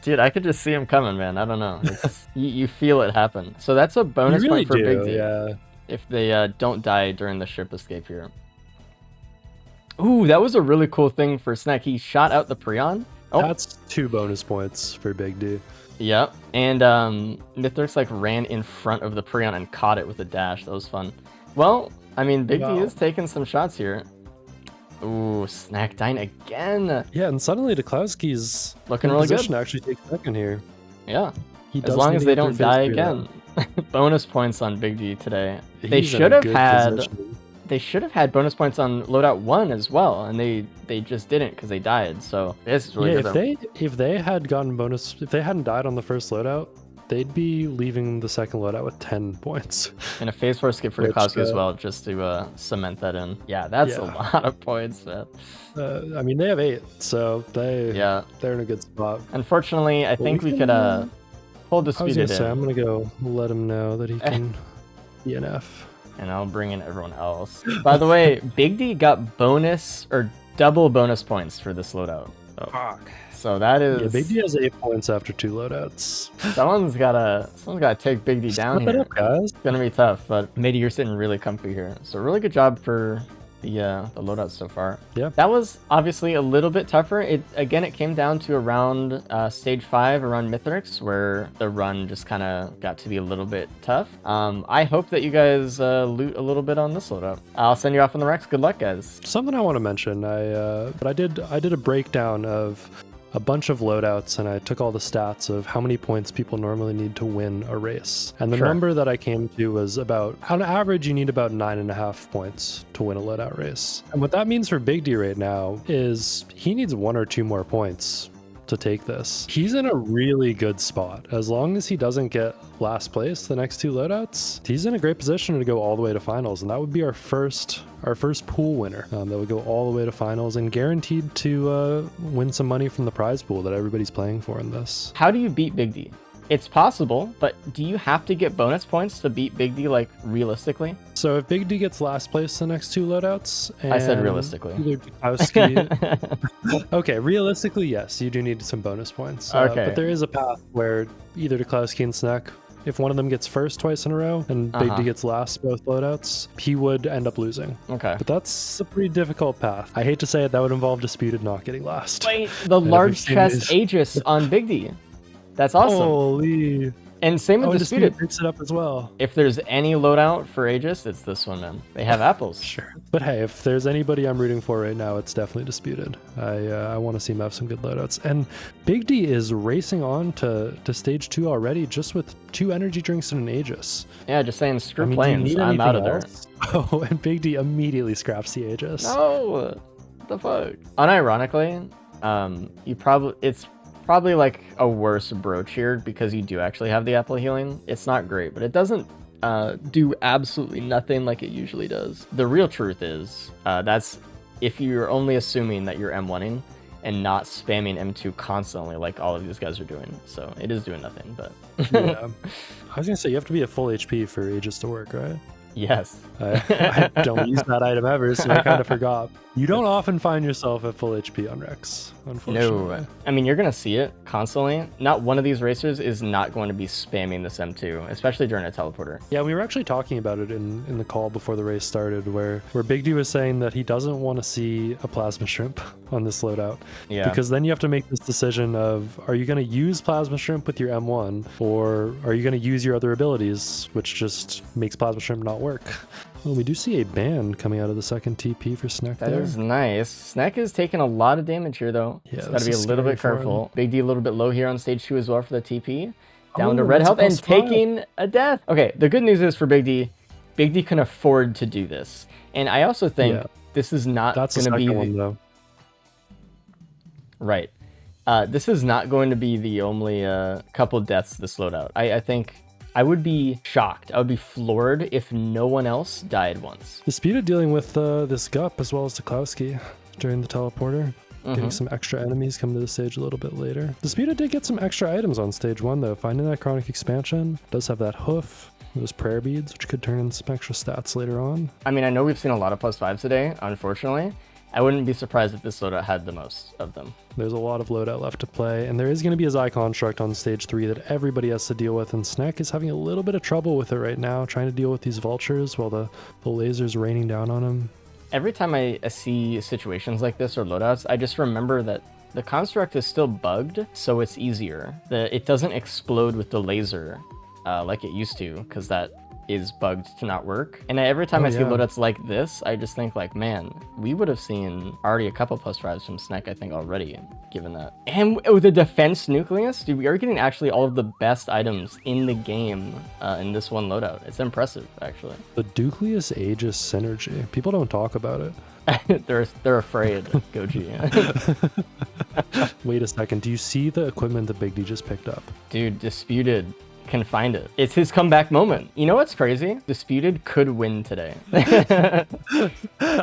Speaker 1: Dude, I could just see him coming, man. I don't know. You feel it happen. So that's a bonus point for Big D.
Speaker 2: Yeah.
Speaker 1: If they don't die during the ship escape here. Ooh, that was a really cool thing for Snack. He shot out the Prion.
Speaker 2: Oh. That's 2 bonus points for Big D.
Speaker 1: Yep. And Mithrix like ran in front of the Prion and caught it with a dash. That was fun. Well, I mean, Big D is taking some shots here. Ooh, Snack dying again.
Speaker 2: Yeah, and suddenly Niklowski's
Speaker 1: looking really good
Speaker 2: to actually take second here.
Speaker 1: Yeah. As long as they don't die again. Bonus points on Big D today. They should have had... They should have had bonus points on Loadout 1 as well, and they just didn't because they died. So this is really good.
Speaker 2: If they had gotten bonus, if they hadn't died on the first loadout, they'd be leaving the second loadout with 10 points.
Speaker 1: And a phase 4 skip for
Speaker 2: Which,
Speaker 1: Nikowski as well, just to cement that in. Yeah, that's a lot of points, man.
Speaker 2: I mean, they have 8, so they're in a good spot.
Speaker 1: Unfortunately, I think we could pull Disputed in.
Speaker 2: I'm gonna go let him know that he can DNF.
Speaker 1: And I'll bring in everyone else. By the way, Big D got bonus or double bonus points for this loadout.
Speaker 2: Fuck.
Speaker 1: So that is...
Speaker 2: Yeah, Big D has 8 points after 2 loadouts.
Speaker 1: Someone's gotta take Big D down here.
Speaker 2: Up, guys.
Speaker 1: It's gonna be tough, but Midi, you're sitting really comfy here. So really good job for the loadouts so far.
Speaker 2: Yeah.
Speaker 1: That was obviously a little bit tougher. It came down to around stage 5, around Mithrix, where the run just kind of got to be a little bit tough. I hope that you guys loot a little bit on this loadout. I'll send you off on the Rex. Good luck, guys.
Speaker 2: Something I want to mention. I did a breakdown of a bunch of loadouts, and I took all the stats of how many points people normally need to win a race. And the number that I came to was about, on average, you need about 9.5 points to win a loadout race. And what that means for Big D right now is he needs 1 or 2 more points to take this. He's in a really good spot. As long as he doesn't get last place the next 2 loadouts, he's in a great position to go all the way to finals, and that would be our first pool winner that would go all the way to finals and guaranteed to win some money from the prize pool that everybody's playing for in this.
Speaker 1: How do you beat Big D? It's possible, but do you have to get bonus points to beat Big D, like, realistically?
Speaker 2: So if Big D gets last place the next 2 loadouts...
Speaker 1: I said realistically.
Speaker 2: Okay, realistically, yes, you do need some bonus points.
Speaker 1: Okay.
Speaker 2: But there is a path where either Dekowski and Sneck, if one of them gets first twice in a row and Big D gets last both loadouts, he would end up losing.
Speaker 1: Okay.
Speaker 2: But that's a pretty difficult path. I hate to say it, that would involve Disputed not getting last.
Speaker 1: Wait, the large chest Aegis on Big D. That's awesome.
Speaker 2: Holy.
Speaker 1: And same with Disputed.
Speaker 2: Picks it up as well.
Speaker 1: If there's any loadout for Aegis, it's this one, man. They have apples.
Speaker 2: Sure. But hey, if there's anybody I'm rooting for right now, it's definitely Disputed. I want to see him have some good loadouts. And Big D is racing on to stage 2 already, just with 2 energy drinks and an Aegis.
Speaker 1: Yeah, just saying, screw planes. I'm out of there.
Speaker 2: Oh, and Big D immediately scraps the Aegis.
Speaker 1: No! What the fuck? Unironically, it's probably like a worse broach here because you do actually have the apple healing. It's not great, but it doesn't do absolutely nothing like it usually does. The real truth is that's if you're only assuming that you're M1ing and not spamming M2 constantly like all of these guys are doing. So it is doing nothing, but...
Speaker 2: Yeah. I was gonna say, you have to be at full HP for Aegis to work, right?
Speaker 1: Yes.
Speaker 2: I don't use that item ever, so I kind of forgot. You don't often find yourself at full HP on Rex, unfortunately.
Speaker 1: No. I mean, you're going to see it constantly. Not one of these racers is not going to be spamming this M2, especially during a teleporter.
Speaker 2: Yeah, we were actually talking about it in the call before the race started, where Big D was saying that he doesn't want to see a Plasma Shrimp on this loadout.
Speaker 1: Yeah.
Speaker 2: Because then you have to make this decision of, are you going to use Plasma Shrimp with your M1, or are you going to use your other abilities, which just makes Plasma Shrimp not work? Well, we do see a ban coming out of the second TP for Sneck there.
Speaker 1: That is nice. Sneck is taking a lot of damage here, though.
Speaker 2: Yeah,
Speaker 1: He's got to be a little bit careful. Big D a little bit low here on stage 2 as well for the TP. Down to red health and taking a death. Okay, the good news is for Big D can afford to do this. And I also think this is not going to be...
Speaker 2: one, though.
Speaker 1: Right. This is not going to be the only couple deaths this loadout. I think... I would be shocked. I would be floored if no one else died once.
Speaker 2: Disputed dealing with this Gup as well as Dekowski during the teleporter. Getting some extra enemies coming to the stage a little bit later. Disputed did get some extra items on stage 1 though. Finding that chronic expansion. Does have that hoof. Those prayer beads, which could turn in some extra stats later on.
Speaker 1: I mean, I know we've seen a lot of +5s today, unfortunately. I wouldn't be surprised if this loadout had the most of them.
Speaker 2: There's a lot of loadout left to play, and there is going to be a Zai construct on stage 3 that everybody has to deal with, and Sneck is having a little bit of trouble with it right now, trying to deal with these vultures while the laser's raining down on him.
Speaker 1: Every time I see situations like this or loadouts, I just remember that the construct is still bugged, so it's easier. It doesn't explode with the laser like it used to, because that is bugged to not work. And every time I see loadouts like this, I just think like, man, we would have seen already a couple +5s from Sneck, I think, already, given that. And with the defense nucleus, dude, we are getting actually all of the best items in the game in this one loadout. It's impressive, actually.
Speaker 2: The Nucleus Aegis synergy. People don't talk about it.
Speaker 1: they're afraid, Goji.
Speaker 2: Wait a second. Do you see the equipment that Big D just picked up?
Speaker 1: Dude, Disputed. can find it. It's his comeback moment. You know what's crazy? Disputed could win today. He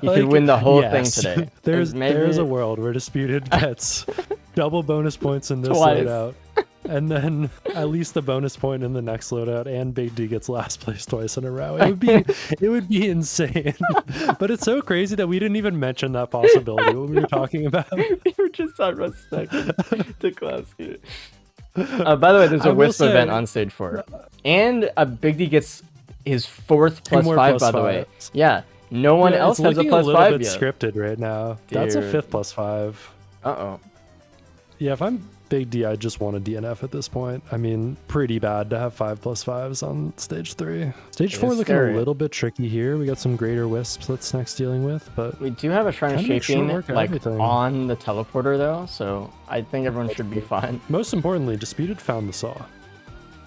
Speaker 1: could win the whole thing today.
Speaker 2: There's a world where Disputed gets double bonus points in this
Speaker 1: Twice.
Speaker 2: loadout. And then at least a bonus point in the next loadout, and Big D gets last place twice in a row. It would be insane. But it's so crazy that we didn't even mention that possibility when we were talking about.
Speaker 1: We were just on Rustek to Klowski. By the way, there's a Wisp event on stage 4. And Big D gets his 4th +5, by the way. Yeah, no one else has a +5
Speaker 2: a little bit
Speaker 1: yet.
Speaker 2: scripted right now. That's a 5th +5.
Speaker 1: Uh-oh.
Speaker 2: Yeah, if I'm Big D, I just want a DNF at this point. I mean, pretty bad to have 5 +5s on stage 3. Stage 4 looking a little bit tricky here. We got some greater wisps that Snack's dealing with, but
Speaker 1: we do have a Shrine of Shaping like on the teleporter though, so I think everyone should be fine.
Speaker 2: Most importantly, Disputed found the saw.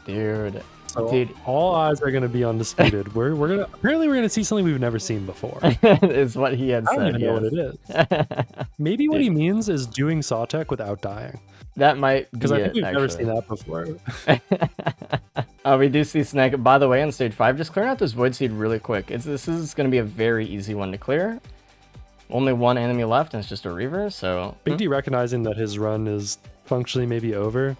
Speaker 1: Dude.
Speaker 2: So
Speaker 1: dude,
Speaker 2: all eyes are gonna be on Disputed. Apparently we're gonna see something we've never seen before.
Speaker 1: is what he had said.
Speaker 2: I don't even know what it is. Maybe what he means is doing saw tech without dying.
Speaker 1: That might be
Speaker 2: because I think we've
Speaker 1: actually.
Speaker 2: never seen that before.
Speaker 1: We do see Snack, by the way, on stage 5. Just clearing out this Void Seed really quick. This is going to be a very easy one to clear. Only one enemy left, and it's just a Reaver, so...
Speaker 2: Big D recognizing that his run is functionally maybe over.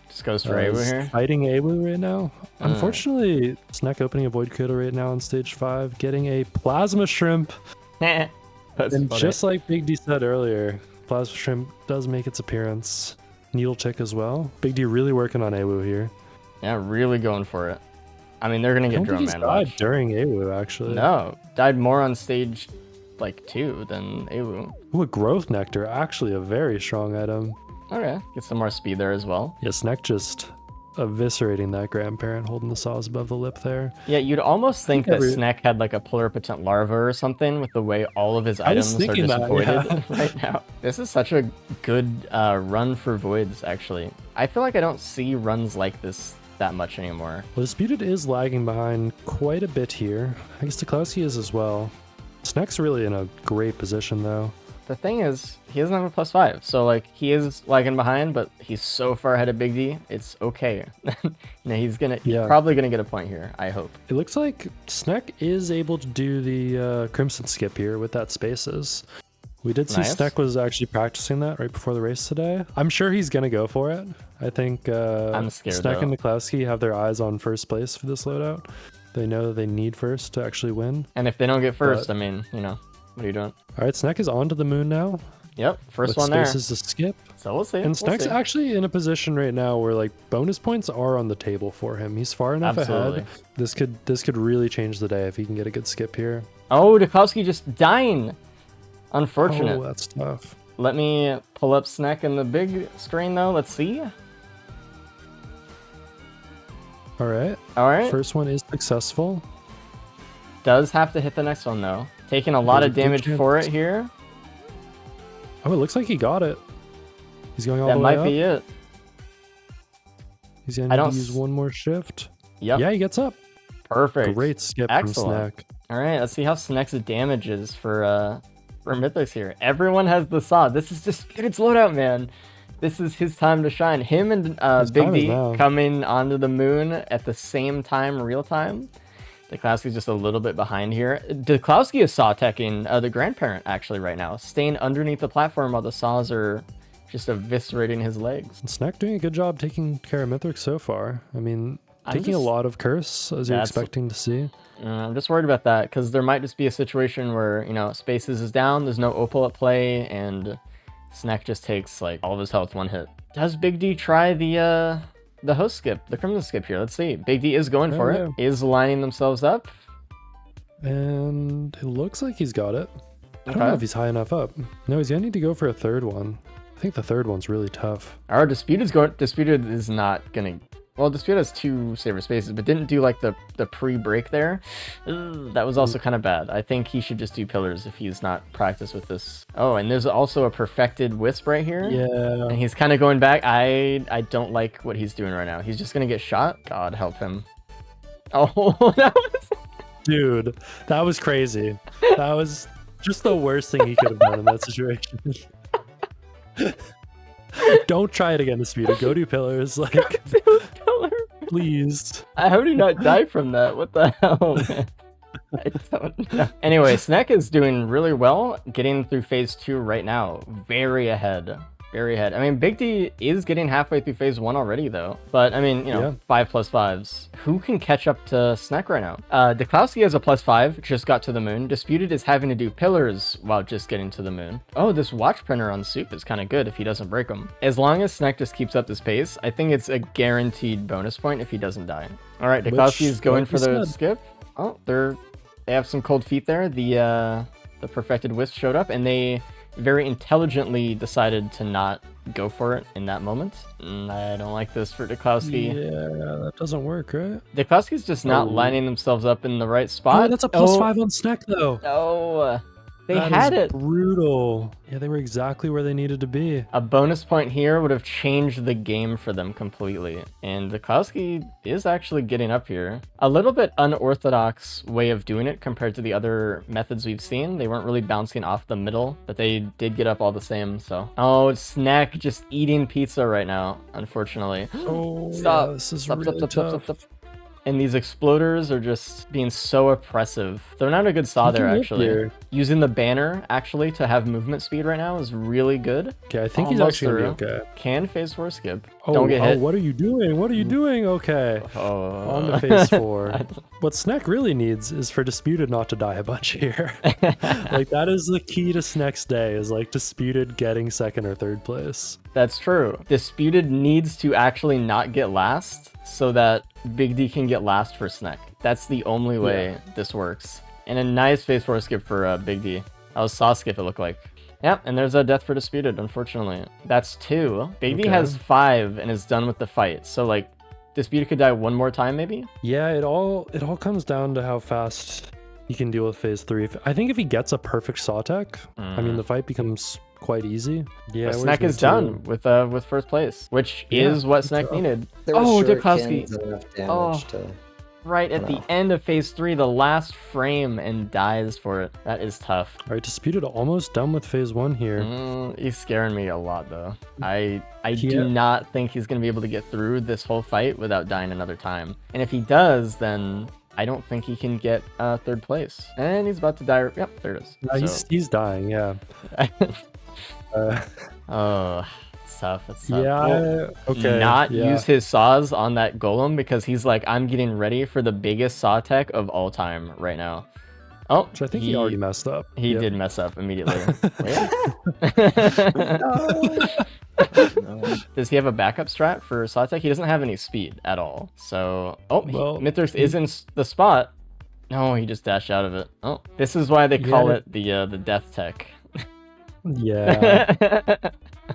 Speaker 1: Just goes for Awu here.
Speaker 2: Fighting Awu right now. Unfortunately, Snack opening a Void Cradle right now on stage 5, getting a Plasma Shrimp.
Speaker 1: That's
Speaker 2: and
Speaker 1: funny.
Speaker 2: just like Big D said earlier, Plasma Shrimp does make its appearance. Needle Tick as well. Big D really working on Awu here.
Speaker 1: Yeah, really going for it. I mean, they're going to get Drone Man.
Speaker 2: Died during Awu, actually.
Speaker 1: No, died more on stage like 2 than Awu.
Speaker 2: Ooh, a Growth Nectar, actually a very strong item.
Speaker 1: Okay, get some more speed there as well.
Speaker 2: Yeah, Snack just eviscerating that grandparent, holding the saws above the lip there.
Speaker 1: Yeah, you'd almost think that Snack had like a pluripotent larva or something with the way all of his items are just voided right now. This is such a good run for voids, actually. I feel like I don't see runs like this that much anymore.
Speaker 2: Well, Disputed is lagging behind quite a bit here. I guess Klowski is as well. Snack's really in a great position though.
Speaker 1: The thing is, he doesn't have a +5, so like he is lagging behind, but he's so far ahead of Big D, it's okay. He's probably gonna get a point here, I hope.
Speaker 2: It looks like Snack is able to do the Crimson skip here with that spaces. We did see Snack was actually practicing that right before the race today. I'm sure he's gonna go for it. I think
Speaker 1: I'm scared,
Speaker 2: Snack
Speaker 1: though.
Speaker 2: and Klowski have their eyes on first place for this loadout. They know that they need first to actually win.
Speaker 1: And if they don't get first, I mean, what are you doing?
Speaker 2: All right, Snack is on to the moon now.
Speaker 1: Yep, first
Speaker 2: with
Speaker 1: one there.
Speaker 2: Spaces to skip.
Speaker 1: So we'll see.
Speaker 2: And Snack's actually in a position right now where like bonus points are on the table for him. He's far enough ahead. This could really change the day if he can get a good skip here.
Speaker 1: Oh, Dukowski just dying. Unfortunate.
Speaker 2: Oh, that's tough.
Speaker 1: Let me pull up Snack in the big screen though. Let's see.
Speaker 2: All right.
Speaker 1: All right.
Speaker 2: First one is successful.
Speaker 1: Does have to hit the next one though. Taking a lot of damage for it here.
Speaker 2: Oh, it looks like he got it. He's going all the way
Speaker 1: up. That might
Speaker 2: up.
Speaker 1: be it.
Speaker 2: He's going to use one more shift.
Speaker 1: Yep.
Speaker 2: Yeah, he gets up.
Speaker 1: Perfect.
Speaker 2: Great skip from Snack.
Speaker 1: All right, let's see how Snack's damage is for Mythos here. Everyone has the saw. This is Disputed's loadout, man. This is his time to shine. Him and Big D coming onto the moon at the same time, real time. Klowski's just a little bit behind here. Klowski is saw teching the grandparent actually right now, staying underneath the platform while the saws are just eviscerating his legs.
Speaker 2: And Snack doing a good job taking care of Mythic so far. I mean, taking a lot of curse as you're expecting to see.
Speaker 1: I'm just worried about that because there might just be a situation where, Spaces is down, there's no Opal at play, and Snack just takes like all of his health one hit. Does Big D try the host skip, the Crimson skip here? Let's see. Big D is going for it. Is lining themselves up.
Speaker 2: And it looks like he's got it. I don't know if he's high enough up. No, he's going to need to go for a third one. I think the third one's really tough.
Speaker 1: Our Disputed is not going to... Well, Disputed has 2 Saber Spaces, but didn't do like the pre-break there. That was also kind of bad. I think he should just do Pillars if he's not practiced with this. Oh, and there's also a perfected Wisp right here.
Speaker 2: Yeah.
Speaker 1: And he's kind of going back. I don't like what he's doing right now. He's just going to get shot. God help him. Oh, that was...
Speaker 2: Dude, that was crazy. That was just the worst thing he could have done in that situation. Don't try it again, Disputed. Go do Pillars. Like,
Speaker 1: Pillar.
Speaker 2: please.
Speaker 1: How do you not die from that? What the hell, man? I don't know. Anyway, Snek is doing really well, getting through phase 2 right now. Very ahead. Very ahead. I mean, Big D is getting halfway through phase 1 already, though. But, I mean, 5+5s. Who can catch up to Snek right now? Deklowski has a +5, just got to the moon. Disputed is having to do pillars while just getting to the moon. Oh, this watch printer on Soup is kind of good if he doesn't break them. As long as Snek just keeps up this pace, I think it's a guaranteed bonus point if he doesn't die. All right, Deklowski is going for the skip. Oh, they have some cold feet there. The perfected wisp showed up, and they very intelligently decided to not go for it in that moment. I don't like this for Deklowski.
Speaker 2: Yeah, that doesn't work, right?
Speaker 1: Deklowski's just not lining themselves up in the right spot.
Speaker 2: Oh, that's a +5 on Snek, though.
Speaker 1: No. They
Speaker 2: that
Speaker 1: had
Speaker 2: is
Speaker 1: it.
Speaker 2: Brutal. Yeah, they were exactly where they needed to be.
Speaker 1: A bonus point here would have changed the game for them completely. And Deklowski is actually getting up here. A little bit unorthodox way of doing it compared to the other methods we've seen. They weren't really bouncing off the middle, but they did get up all the same, so. Oh, Snek just eating pizza right now, unfortunately.
Speaker 2: Oh,
Speaker 1: stop.
Speaker 2: Yeah, this is
Speaker 1: Stop,
Speaker 2: really
Speaker 1: stop,
Speaker 2: tough.
Speaker 1: stop, stop, stop. And these exploders are just being so oppressive. They're not a good saw there, actually. Using the banner, actually, to have movement speed right now is really good.
Speaker 2: Okay, I think he's actually gonna be okay.
Speaker 1: Can phase 4 skip.
Speaker 2: Oh,
Speaker 1: Don't get hit.
Speaker 2: What are you doing? What are you doing? Okay. On to phase 4. What Snek really needs is for Disputed not to die a bunch here. Like, that is the key to Snek's day, is like Disputed getting 2nd or 3rd place.
Speaker 1: That's true. Disputed needs to actually not get last so that Big D can get last for Snek. That's the only way this works. And a nice phase 4 skip for Big D. That was saw skip, it looked like. Yep, and there's a death for Disputed, unfortunately. That's 2. Big D has 5 and is done with the fight. So, like, Disputed could die one more time, maybe?
Speaker 2: Yeah, it all comes down to how fast he can deal with phase 3. I think if he gets a perfect saw tech, I mean, the fight becomes quite easy. Yeah,
Speaker 1: Snek is done with first place, which is what Snek needed.
Speaker 4: Oh,
Speaker 1: Deklowski.
Speaker 4: Oh,
Speaker 1: right at the end of phase 3, the last frame, and dies for it. That is tough.
Speaker 2: All right, Disputed almost done with phase 1 here.
Speaker 1: He's scaring me a lot, though. I do not think he's going to be able to get through this whole fight without dying another time. And if he does, then I don't think he can get 3rd place. And he's about to die. Yep, there it is.
Speaker 2: No, he's dying, yeah.
Speaker 1: Oh, it's tough. It's tough.
Speaker 2: Yeah, okay.
Speaker 1: Use his saws on that golem because he's like, I'm getting ready for the biggest saw tech of all time right now. Oh,
Speaker 2: which I think he already messed up.
Speaker 1: He did mess up immediately. Does he have a backup strat for saw tech? He doesn't have any speed at all. So, Mithras is in the spot. No, he just dashed out of it. Oh, this is why they call it the death tech.
Speaker 2: Yeah.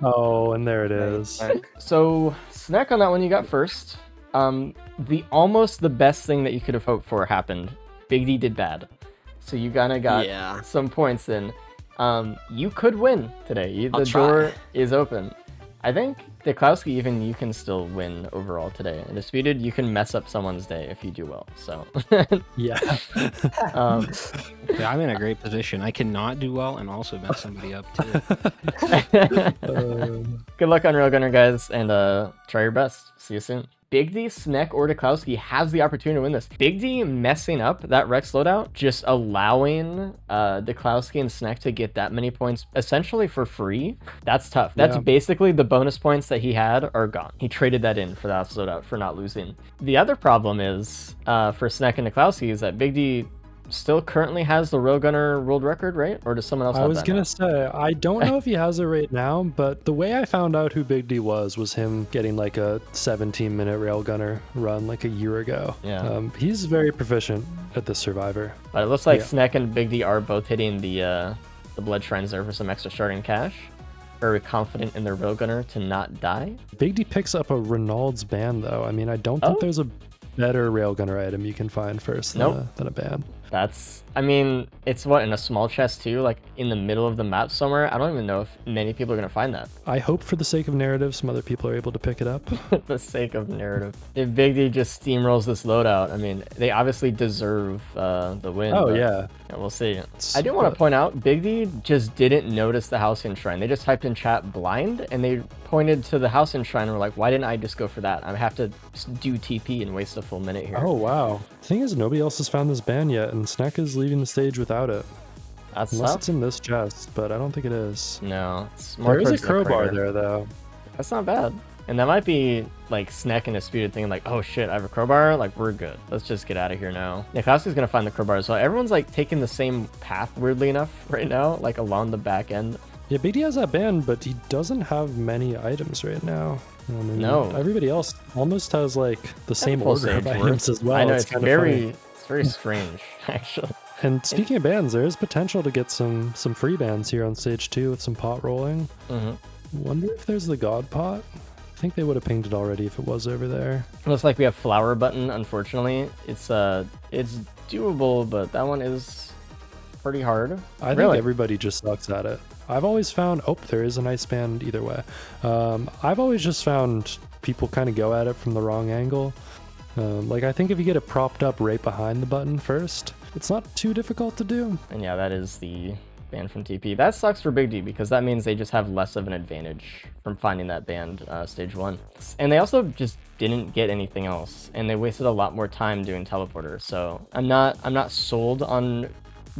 Speaker 2: Oh, and there it is.
Speaker 1: Right. So, Snek on that one, you got first. Almost the best thing that you could have hoped for happened. Big D did bad. So you kind of got some points in. You could win today. The door is open. I think Deklowski, even you can still win overall today. And Disputed, you can mess up someone's day if you do well. So
Speaker 2: yeah.
Speaker 5: I'm in a great position. I cannot do well and also mess somebody up too.
Speaker 1: Good luck on Railgunner, guys, and try your best. See you soon. Big D, Snek, or Deklowski has the opportunity to win this. Big D messing up that Rex loadout, just allowing Deklowski and Snek to get that many points essentially for free. That's tough. That's basically the bonus points that he had are gone. He traded that in for that loadout for not losing. The other problem is for Snek and Deklowski is that Big D still currently has the Railgunner world record, right? Or does someone else have that?
Speaker 2: I was going to say, I don't know if he has it right now, but the way I found out who Big D was him getting like a 17-minute Railgunner run like a year ago.
Speaker 1: Yeah.
Speaker 2: He's very proficient at this Survivor.
Speaker 1: But it looks like Snek and Big D are both hitting the Blood Shrines there for some extra starting cash. Very confident in their Railgunner to not die.
Speaker 2: Big D picks up a Renault's band, though. I mean, I don't think there's a better Railgunner item you can find first than a band.
Speaker 1: That's, I mean, it's what, in a small chest too, like in the middle of the map somewhere. I don't even know if many people are gonna find that.
Speaker 2: I hope for the sake of narrative, some other people are able to pick it up.
Speaker 1: For the sake of narrative. If Big D just steamrolls this loadout, I mean, they obviously deserve the win.
Speaker 2: Oh,
Speaker 1: but,
Speaker 2: yeah.
Speaker 1: we'll see. I do want to point out, Big D just didn't notice the Halcyon Shrine. They just typed in chat blind, and they pointed to the Halcyon Shrine and were like, why didn't I just go for that? I have to do TP and waste a full minute here.
Speaker 2: Oh, wow. The thing is, nobody else has found this band yet, and Snack is leaving the stage without it.
Speaker 1: That's
Speaker 2: Unless
Speaker 1: up.
Speaker 2: it's in this chest, but I don't think it is.
Speaker 1: No, it's more
Speaker 2: There is a
Speaker 1: towards the
Speaker 2: crowbar
Speaker 1: crater.
Speaker 2: there, though.
Speaker 1: That's not bad. And that might be like Sneck and Disputed thinking like, oh shit, I have a crowbar, like we're good. Let's just get out of here now. Nikowski's gonna find the crowbar as well. Everyone's like taking the same path, weirdly enough, right now, like along the back end.
Speaker 2: Yeah, Big D has that band, but he doesn't have many items right now. I mean,
Speaker 1: No.
Speaker 2: Everybody else almost has like the same
Speaker 1: full
Speaker 2: order of
Speaker 1: stage
Speaker 2: items as well.
Speaker 1: I know, it's
Speaker 2: kinda
Speaker 1: very
Speaker 2: funny.
Speaker 1: strange, actually.
Speaker 2: And speaking of bands, there is potential to get some free bands here on stage 2 with some pot rolling. Wonder if there's the God pot. I think they would have pinged it already if it was over there.
Speaker 1: Looks like we have flower button, unfortunately. It's doable, but that one is pretty hard.
Speaker 2: I think everybody just sucks at it. I've always found, oh, there is an ice band either way. I've always just found people kind of go at it from the wrong angle. Like, I think if you get it propped up right behind the button first, it's not too difficult to do.
Speaker 1: And yeah, that is the band from TP. That sucks for Big D because that means they just have less of an advantage from finding that band stage 1. And they also just didn't get anything else, and they wasted a lot more time doing teleporter. So I'm not sold on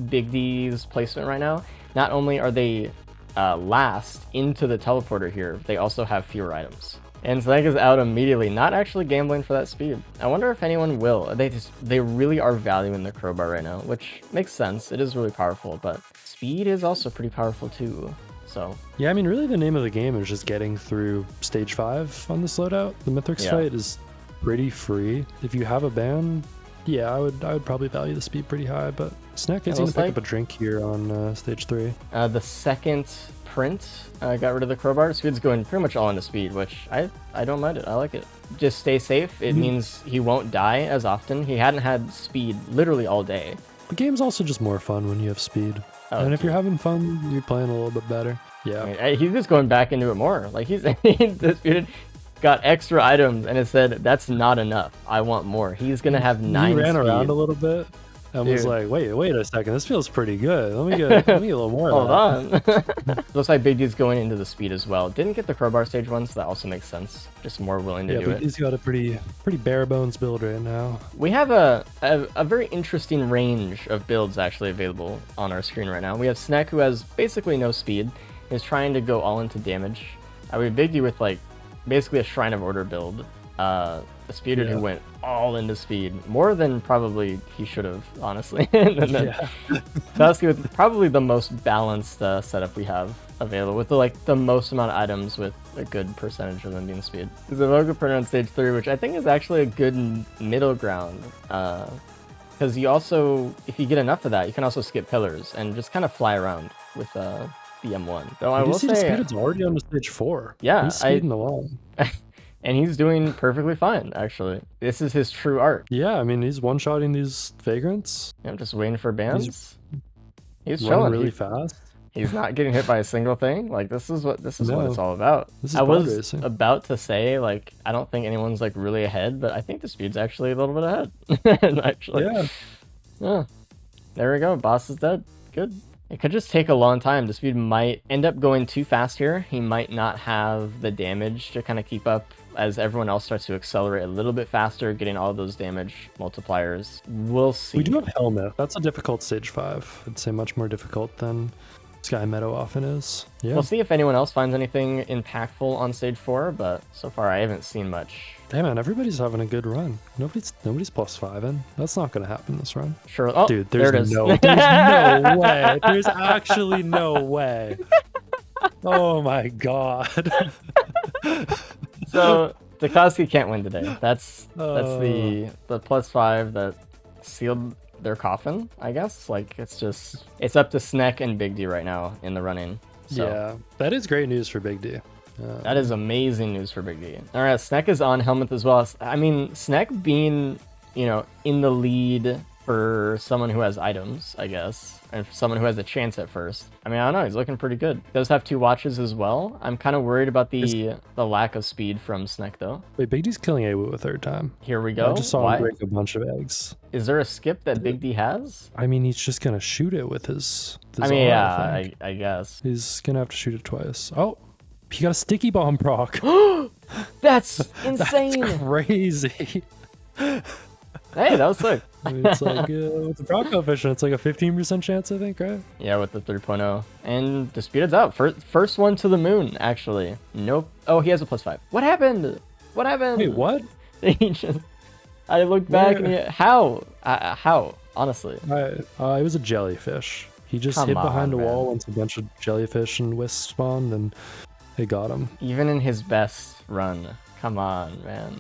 Speaker 1: Big D's placement right now. Not only are they last into the teleporter here, they also have fewer items. And Snake is out immediately, not actually gambling for that speed. I wonder if anyone will. They really are valuing the crowbar right now, which makes sense. It is really powerful, but speed is also pretty powerful too. So
Speaker 2: yeah, I mean, really the name of the game is just getting through stage 5 on this loadout. The Mythics fight is pretty free. If you have a ban, yeah, I would probably value the speed pretty high, but Snack is going to pick up a drink here on stage 3.
Speaker 1: The second print got rid of the crowbar. Speed's going pretty much all into speed, which I don't mind it. I like it. Just stay safe. It means he won't die as often. He hadn't had speed literally all day.
Speaker 2: The game's also just more fun when you have speed.
Speaker 1: Oh,
Speaker 2: and if you're having fun, you're playing a little bit better. Yeah.
Speaker 1: I mean, he's just going back into it more. Like he's Disputed got extra items and it said that's not enough. I want more. He's gonna have 9
Speaker 2: He ran
Speaker 1: speed.
Speaker 2: around a little bit and was like, wait a second, this feels pretty good. Let me get a little more
Speaker 1: Hold
Speaker 2: of that.
Speaker 1: on. Looks like Big D's going into the speed as well. Didn't get the crowbar stage 1, so that also makes sense. Just more willing to do it.
Speaker 2: He's got a pretty bare bones build right now.
Speaker 1: We have a very interesting range of builds actually available on our screen right now. We have Snack, who has basically no speed, is trying to go all into damage. We have Big D with like basically a Shrine of Order build. Disputed, who went all into speed, more than probably he should have, honestly. And then Dusky with probably the most balanced setup we have available, with the most amount of items with a good percentage of them being speed. There's a Vogue printer on stage 3, which I think is actually a good middle ground. Because you also, if you get enough of that, you can also skip pillars and just kind of fly around with the M1. Though I will say,
Speaker 2: Disputed's already on to stage 4.
Speaker 1: Yeah,
Speaker 2: he's speeding along.
Speaker 1: And he's doing perfectly fine, actually. This is his true art.
Speaker 2: Yeah, I mean, he's one-shotting these vagrants.
Speaker 1: I'm just waiting for bans. He's
Speaker 2: running
Speaker 1: chilling
Speaker 2: really fast.
Speaker 1: He's not getting hit by a single thing. Like, this is what it's all about.
Speaker 2: This is
Speaker 1: I was
Speaker 2: racing.
Speaker 1: about to say, like, I don't think anyone's like really ahead, but I think the speed's actually a little bit ahead. Actually, yeah. There we go. Boss is dead. Good. It could just take a long time. The speed might end up going too fast here. He might not have the damage to kind of keep up as everyone else starts to accelerate a little bit faster, getting all those damage multipliers. We'll see.
Speaker 2: We do have Helmet. That's a difficult stage 5. I'd say much more difficult than Sky Meadow often is. Yeah.
Speaker 1: We'll see if anyone else finds anything impactful on stage 4, but so far I haven't seen much.
Speaker 2: Hey man, everybody's having a good run. Nobody's +5 in. That's not gonna happen this run.
Speaker 1: Sure. Oh,
Speaker 2: dude,
Speaker 1: there
Speaker 2: there's
Speaker 1: it is.
Speaker 2: no way. There's actually no way. Oh my god.
Speaker 1: So Tchaikovsky can't win today. That's the +5 that sealed their coffin, I guess. Like it's up to Sneck and Big D right now in the running. So.
Speaker 2: Yeah, that is great news for Big D.
Speaker 1: That is amazing news for Big D. All right, Sneck is on Helmet as well. I mean, Sneck being, in the lead for someone who has items, I guess, and for someone who has a chance at first. I mean, I don't know, he's looking pretty good. Does have 2 watches as well. I'm kind of worried about the lack of speed from Snek though.
Speaker 2: Wait, Big D's killing AWU a 3rd time.
Speaker 1: Here we go.
Speaker 2: I just saw
Speaker 1: Why?
Speaker 2: him break a bunch of eggs.
Speaker 1: Is there a skip that Big D has?
Speaker 2: I mean, he's just gonna shoot it with his
Speaker 1: I mean,
Speaker 2: R,
Speaker 1: yeah,
Speaker 2: think.
Speaker 1: I guess.
Speaker 2: He's gonna have to shoot it twice. Oh, he got a sticky bomb proc.
Speaker 1: That's insane.
Speaker 2: That's crazy.
Speaker 1: Hey, that was sick.
Speaker 2: It's like with the proc coefficient, it's like a 15% chance, I think, right?
Speaker 1: Yeah, with the 3.0. And Disputed's out. First one to the moon, actually. Nope. Oh, he has a +5. What happened? What happened?
Speaker 2: Wait, what?
Speaker 1: He just... I looked back and how? How? Honestly.
Speaker 2: It was a jellyfish. He just
Speaker 1: Come
Speaker 2: hid behind
Speaker 1: on,
Speaker 2: a wall
Speaker 1: man.
Speaker 2: once a bunch of jellyfish and wisps spawned, and they got him.
Speaker 1: Even in his best run. Come on, man.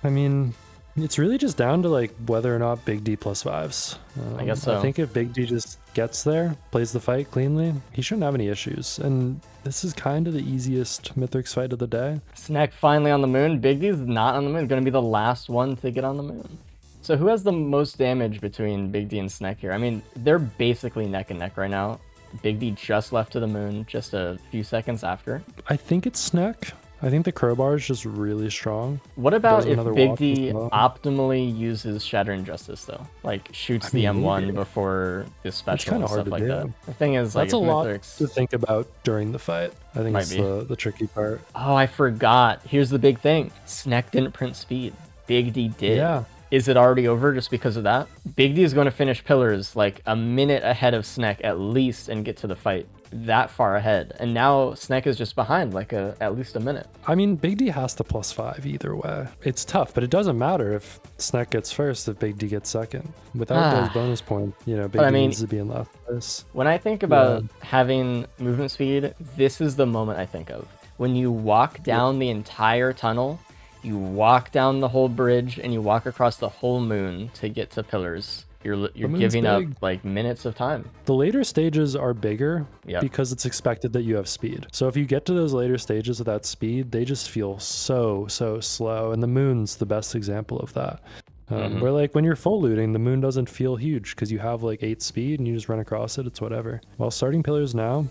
Speaker 2: I mean, it's really just down to like whether or not Big D +5s.
Speaker 1: I guess so.
Speaker 2: I think if Big D just gets there, plays the fight cleanly, he shouldn't have any issues. And this is kind of the easiest Mythics fight of the day.
Speaker 1: Snek finally on the moon. Big D's not on the moon. Gonna be the last one to get on the moon. So who has the most damage between Big D and Snek here? I mean, they're basically neck and neck right now. Big D just left to the moon just a few seconds after.
Speaker 2: I think it's Snek. I think the crowbar is just really strong.
Speaker 1: What about
Speaker 2: Does
Speaker 1: if
Speaker 2: another
Speaker 1: Big
Speaker 2: walk
Speaker 1: D
Speaker 2: as well.
Speaker 1: optimally uses Shattering Justice though? Like shoots
Speaker 2: I mean,
Speaker 1: the M1
Speaker 2: maybe.
Speaker 1: before the special
Speaker 2: kinda
Speaker 1: and
Speaker 2: hard
Speaker 1: stuff
Speaker 2: to
Speaker 1: like
Speaker 2: do.
Speaker 1: that. The thing is, like,
Speaker 2: That's a
Speaker 1: if
Speaker 2: lot
Speaker 1: Mythics...
Speaker 2: to think about during the fight. I think
Speaker 1: Might
Speaker 2: it's
Speaker 1: be.
Speaker 2: the tricky part.
Speaker 1: Oh, I forgot. Here's the big thing. Snek didn't print speed. Big D did.
Speaker 2: Yeah.
Speaker 1: Is it already over just because of that? Big D is going to finish Pillars like a minute ahead of Snek at least and get to the fight that far ahead. And now Snek is just behind like at least a minute.
Speaker 2: I mean, Big D has to +5 either way. It's tough, but it doesn't matter if Snek gets first, if Big D gets second. Without those bonus points, Big
Speaker 1: But I
Speaker 2: D
Speaker 1: mean,
Speaker 2: needs to be in last place.
Speaker 1: When I think about having movement speed, this is the moment I think of. When you walk down the entire tunnel, you walk down the whole bridge, and you walk across the whole moon to get to Pillars. You're
Speaker 2: moon's
Speaker 1: giving up
Speaker 2: big.
Speaker 1: like minutes of time.
Speaker 2: The later stages are bigger
Speaker 1: Yep.
Speaker 2: because it's expected that you have speed. So if you get to those later stages without speed, they just feel so slow. And the moon's the best example of that. Where like when you're full looting, the moon doesn't feel huge because you have like 8 speed and you just run across it. It's whatever. While starting Pillars now,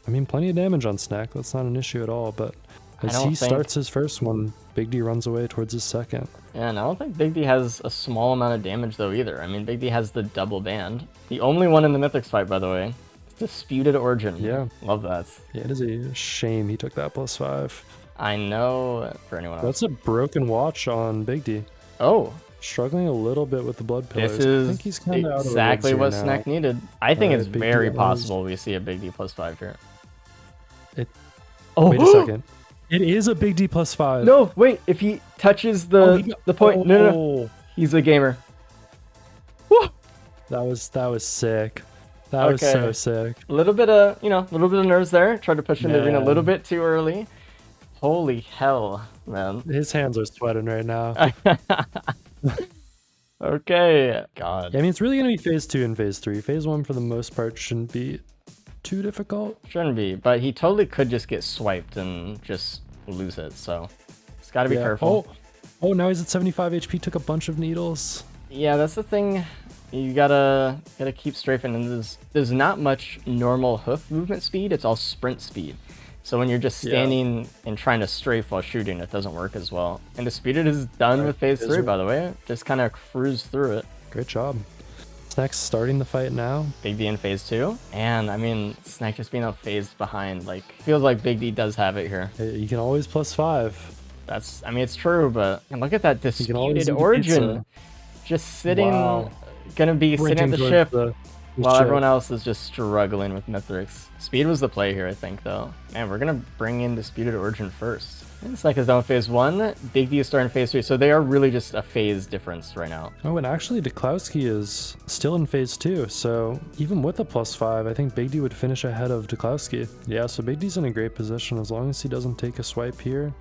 Speaker 2: I mean, plenty of damage on Snek. That's not an issue at all. But as he starts his first one, Big D runs away towards his second.
Speaker 1: Yeah, and I don't think Big D has a small amount of damage though either. I mean, Big D has the double band. The only one in the Mythics fight, by the way. It's Disputed Origin.
Speaker 2: Yeah.
Speaker 1: Love that.
Speaker 2: Yeah, it is a shame he took that +5.
Speaker 1: I know for anyone else.
Speaker 2: That's a broken watch on Big D.
Speaker 1: Oh,
Speaker 2: Struggling a little bit with the blood pillars.
Speaker 1: this
Speaker 2: I think he's
Speaker 1: is
Speaker 2: kinda out of the
Speaker 1: exactly
Speaker 2: woods
Speaker 1: what
Speaker 2: here now.
Speaker 1: Snek needed. I think it's
Speaker 2: Big D
Speaker 1: very
Speaker 2: has-
Speaker 1: possible we see a Big D +5 here.
Speaker 2: It-
Speaker 1: Oh,
Speaker 2: Wait a second. It is a Big D +5.
Speaker 1: No, wait. If he touches the point, no.
Speaker 2: Oh,
Speaker 1: He's a gamer. Woo!
Speaker 2: that was sick. That was
Speaker 1: Okay.
Speaker 2: so sick.
Speaker 1: A little bit of, a little bit of nerves there. Tried to push in the arena a
Speaker 2: Man.
Speaker 1: little bit too early. Holy hell, man.
Speaker 2: His hands are sweating right now.
Speaker 1: Okay. God.
Speaker 2: I mean, it's really gonna be phase 2 and phase 3. Phase 1 for the most part shouldn't be too difficult.
Speaker 1: Shouldn't be, but he totally could just get swiped and just lose it. So it's got to be careful.
Speaker 2: Oh, now he's at 75 HP. Took a bunch of needles.
Speaker 1: Yeah, that's the thing. You gotta keep strafing, and there's not much normal hoof movement speed. It's all sprint speed. So when you're just standing and trying to strafe while shooting, it doesn't work as well. And Disputed is done with phase 3, by the way. Just kind of cruised through it.
Speaker 2: Great job. Snek's starting the fight now.
Speaker 1: Big D in phase 2. And I mean, Snek just being a phase behind, like, feels like Big D does have it here.
Speaker 2: Hey, you can always +5.
Speaker 1: I mean, it's true, but and look at that
Speaker 2: can always
Speaker 1: Disputed
Speaker 2: eat
Speaker 1: Origin.
Speaker 2: pizza.
Speaker 1: Just sitting,
Speaker 2: Wow.
Speaker 1: gonna be sitting at the
Speaker 2: Sprinting
Speaker 1: ship.
Speaker 2: towards the
Speaker 1: While
Speaker 2: ship.
Speaker 1: everyone else is just struggling with Mythics. Speed was the play here, I think, though. Man, we're gonna bring in Disputed Origin first. And Snek is done phase 1. Big D is starting phase 3, so they are really just a phase difference right now.
Speaker 2: Oh, and actually, Deklowski is still in phase 2, so even with a +5, I think Big D would finish ahead of Deklowski. Yeah, so Big D's in a great position as long as he doesn't take a swipe here.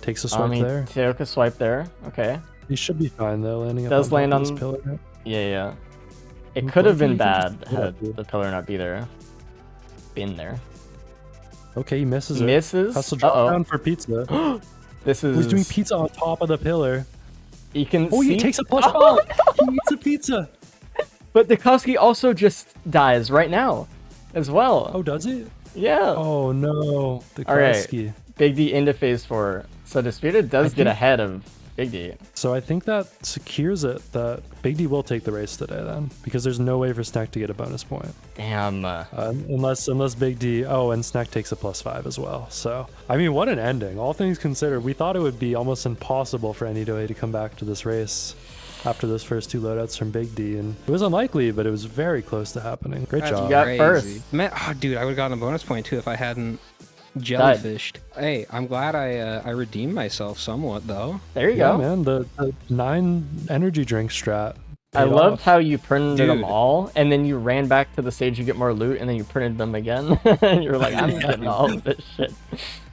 Speaker 2: Takes a swipe
Speaker 1: He
Speaker 2: there.
Speaker 1: took a swipe there. Okay.
Speaker 2: He should be fine though, landing up
Speaker 1: Does
Speaker 2: on
Speaker 1: land
Speaker 2: top of
Speaker 1: on-
Speaker 2: this pillar.
Speaker 1: Yeah. It
Speaker 2: What
Speaker 1: could have
Speaker 2: if
Speaker 1: been
Speaker 2: he can
Speaker 1: bad
Speaker 2: just get up
Speaker 1: had
Speaker 2: here?
Speaker 1: the pillar not be there. Been there.
Speaker 2: Okay, he misses it.
Speaker 1: Misses.
Speaker 2: Has to drop
Speaker 1: Uh-oh.
Speaker 2: down for pizza.
Speaker 1: This is...
Speaker 2: He's doing pizza on top of the pillar.
Speaker 1: You can
Speaker 2: Oh,
Speaker 1: see...
Speaker 2: he takes a plus
Speaker 1: Oh,
Speaker 2: five. He eats a pizza.
Speaker 1: but Dukowski also just dies right now as well.
Speaker 2: Oh, does he?
Speaker 1: Yeah.
Speaker 2: Oh no, the
Speaker 1: All right.
Speaker 2: Krusky.
Speaker 1: Big D into phase 4. So Disputed does get
Speaker 2: think-
Speaker 1: ahead of Big D.
Speaker 2: So I think that secures it that Big D will take the race today then, because there's no way for Snack to get a bonus point.
Speaker 1: Damn.
Speaker 2: Unless Big D. Oh, and Snack takes a plus 5 as well. So I mean, what an ending! All things considered, we thought it would be almost impossible for Anydoe to come back to this race after those first 2 loadouts from Big D, and it was unlikely, but it was very close to happening. Great
Speaker 5: That's
Speaker 2: job.
Speaker 1: You got
Speaker 5: crazy.
Speaker 1: first.
Speaker 5: Man, oh, dude, I would have gotten a bonus point too if I hadn't jellyfished. Hey, I'm glad I redeemed myself somewhat though.
Speaker 1: There you
Speaker 2: Yeah,
Speaker 1: go.
Speaker 2: man, the 9 energy drink strat.
Speaker 1: I
Speaker 2: paid
Speaker 1: loved
Speaker 2: off.
Speaker 1: how you printed them
Speaker 5: Dude.
Speaker 1: all, and then you ran back to the stage to get more loot, and then you printed them again. And you were like, I'm getting all of this shit.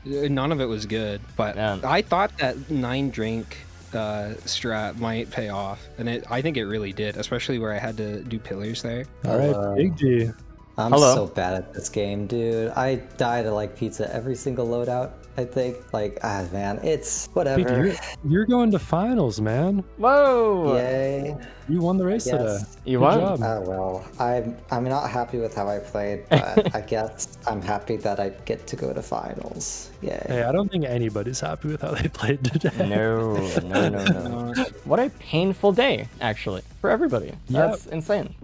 Speaker 5: None of it was good, but
Speaker 1: Yeah.
Speaker 5: I thought that 9 drink strat might pay off, and I think it really did, especially where I had to do pillars there.
Speaker 2: All right, Big D.
Speaker 4: I'm
Speaker 1: Hello.
Speaker 4: so bad at this game, dude. I die to like pizza every single loadout. I think man, it's
Speaker 2: Big
Speaker 4: whatever.
Speaker 2: D, you're going to finals, man.
Speaker 1: Whoa!
Speaker 4: Yay.
Speaker 2: You won the race today.
Speaker 4: Yes.
Speaker 1: You
Speaker 2: Good
Speaker 1: won.
Speaker 2: job.
Speaker 4: Well, I'm not happy with how I played, but I guess I'm happy that I get to go to finals. Yay.
Speaker 2: Hey, I don't think anybody's happy with how they played today.
Speaker 1: No. What a painful day, actually, for everybody. That's insane.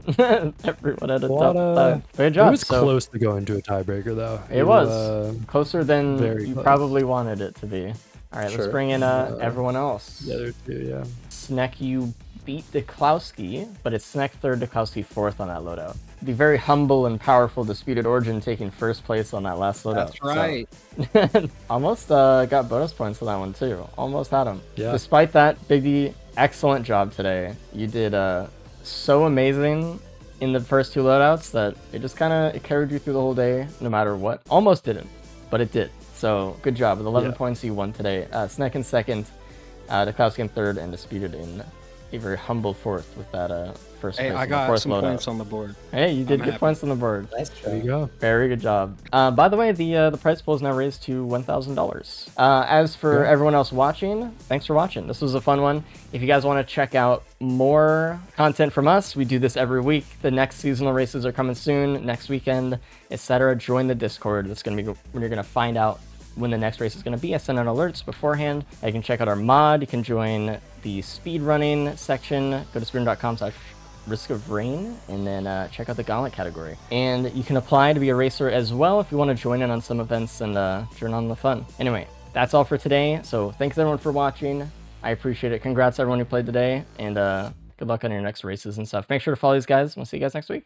Speaker 1: Everyone had a
Speaker 2: Lot
Speaker 1: tough
Speaker 2: of-
Speaker 1: time. Good
Speaker 2: It
Speaker 1: job.
Speaker 2: was
Speaker 1: So
Speaker 2: close to going to a tiebreaker, though.
Speaker 1: it
Speaker 2: You,
Speaker 1: was closer than
Speaker 2: very
Speaker 1: you
Speaker 2: close.
Speaker 1: probably wanted it to be. All right, let's
Speaker 4: Sure.
Speaker 1: bring in everyone else.
Speaker 2: The other two, yeah.
Speaker 1: Snek, you beat Dukowski, but it's Snek 3rd, Dukowski 4th on that loadout. The very humble and powerful Disputed Origin taking 1st place on that last loadout.
Speaker 5: That's right.
Speaker 1: So, almost got bonus points on that one too. Almost had him.
Speaker 2: Yeah.
Speaker 1: Despite that, Big D, excellent job today. You did so amazing in the first 2 loadouts that it just kind of carried you through the whole day, no matter what. Almost didn't, but it did. So good job. With 11
Speaker 2: Yeah.
Speaker 1: points, you won today. Snek in 2nd, Dukowski in 3rd, and Disputed in a very humble 4th with that first
Speaker 5: Hey,
Speaker 1: place
Speaker 5: I
Speaker 1: on the
Speaker 5: got
Speaker 1: 4th
Speaker 5: some
Speaker 1: loadout.
Speaker 5: points on the board.
Speaker 1: Hey, you did
Speaker 5: I'm
Speaker 1: get
Speaker 5: happy.
Speaker 1: points on the board.
Speaker 4: Nice
Speaker 2: There you
Speaker 4: job.
Speaker 2: go.
Speaker 1: Very good job. By the way, the prize pool is now raised to $1,000. As for
Speaker 2: Yeah.
Speaker 1: everyone else watching, thanks for watching. This was a fun one. If you guys want to check out more content from us, we do this every week. The next seasonal races are coming soon, next weekend, etc. Join the Discord. That's gonna be when you're gonna find out when the next race is going to be. I send out alerts beforehand. You can check out our mod. You can join the speed running section. Go to speedrun.com/risk of rain, and then check out the gauntlet category. And you can apply to be a racer as well if you want to join in on some events and join on the fun. Anyway, that's all for today. So thanks everyone for watching. I appreciate it. Congrats everyone who played today, and good luck on your next races and stuff. Make sure to follow these guys. We'll see you guys next week.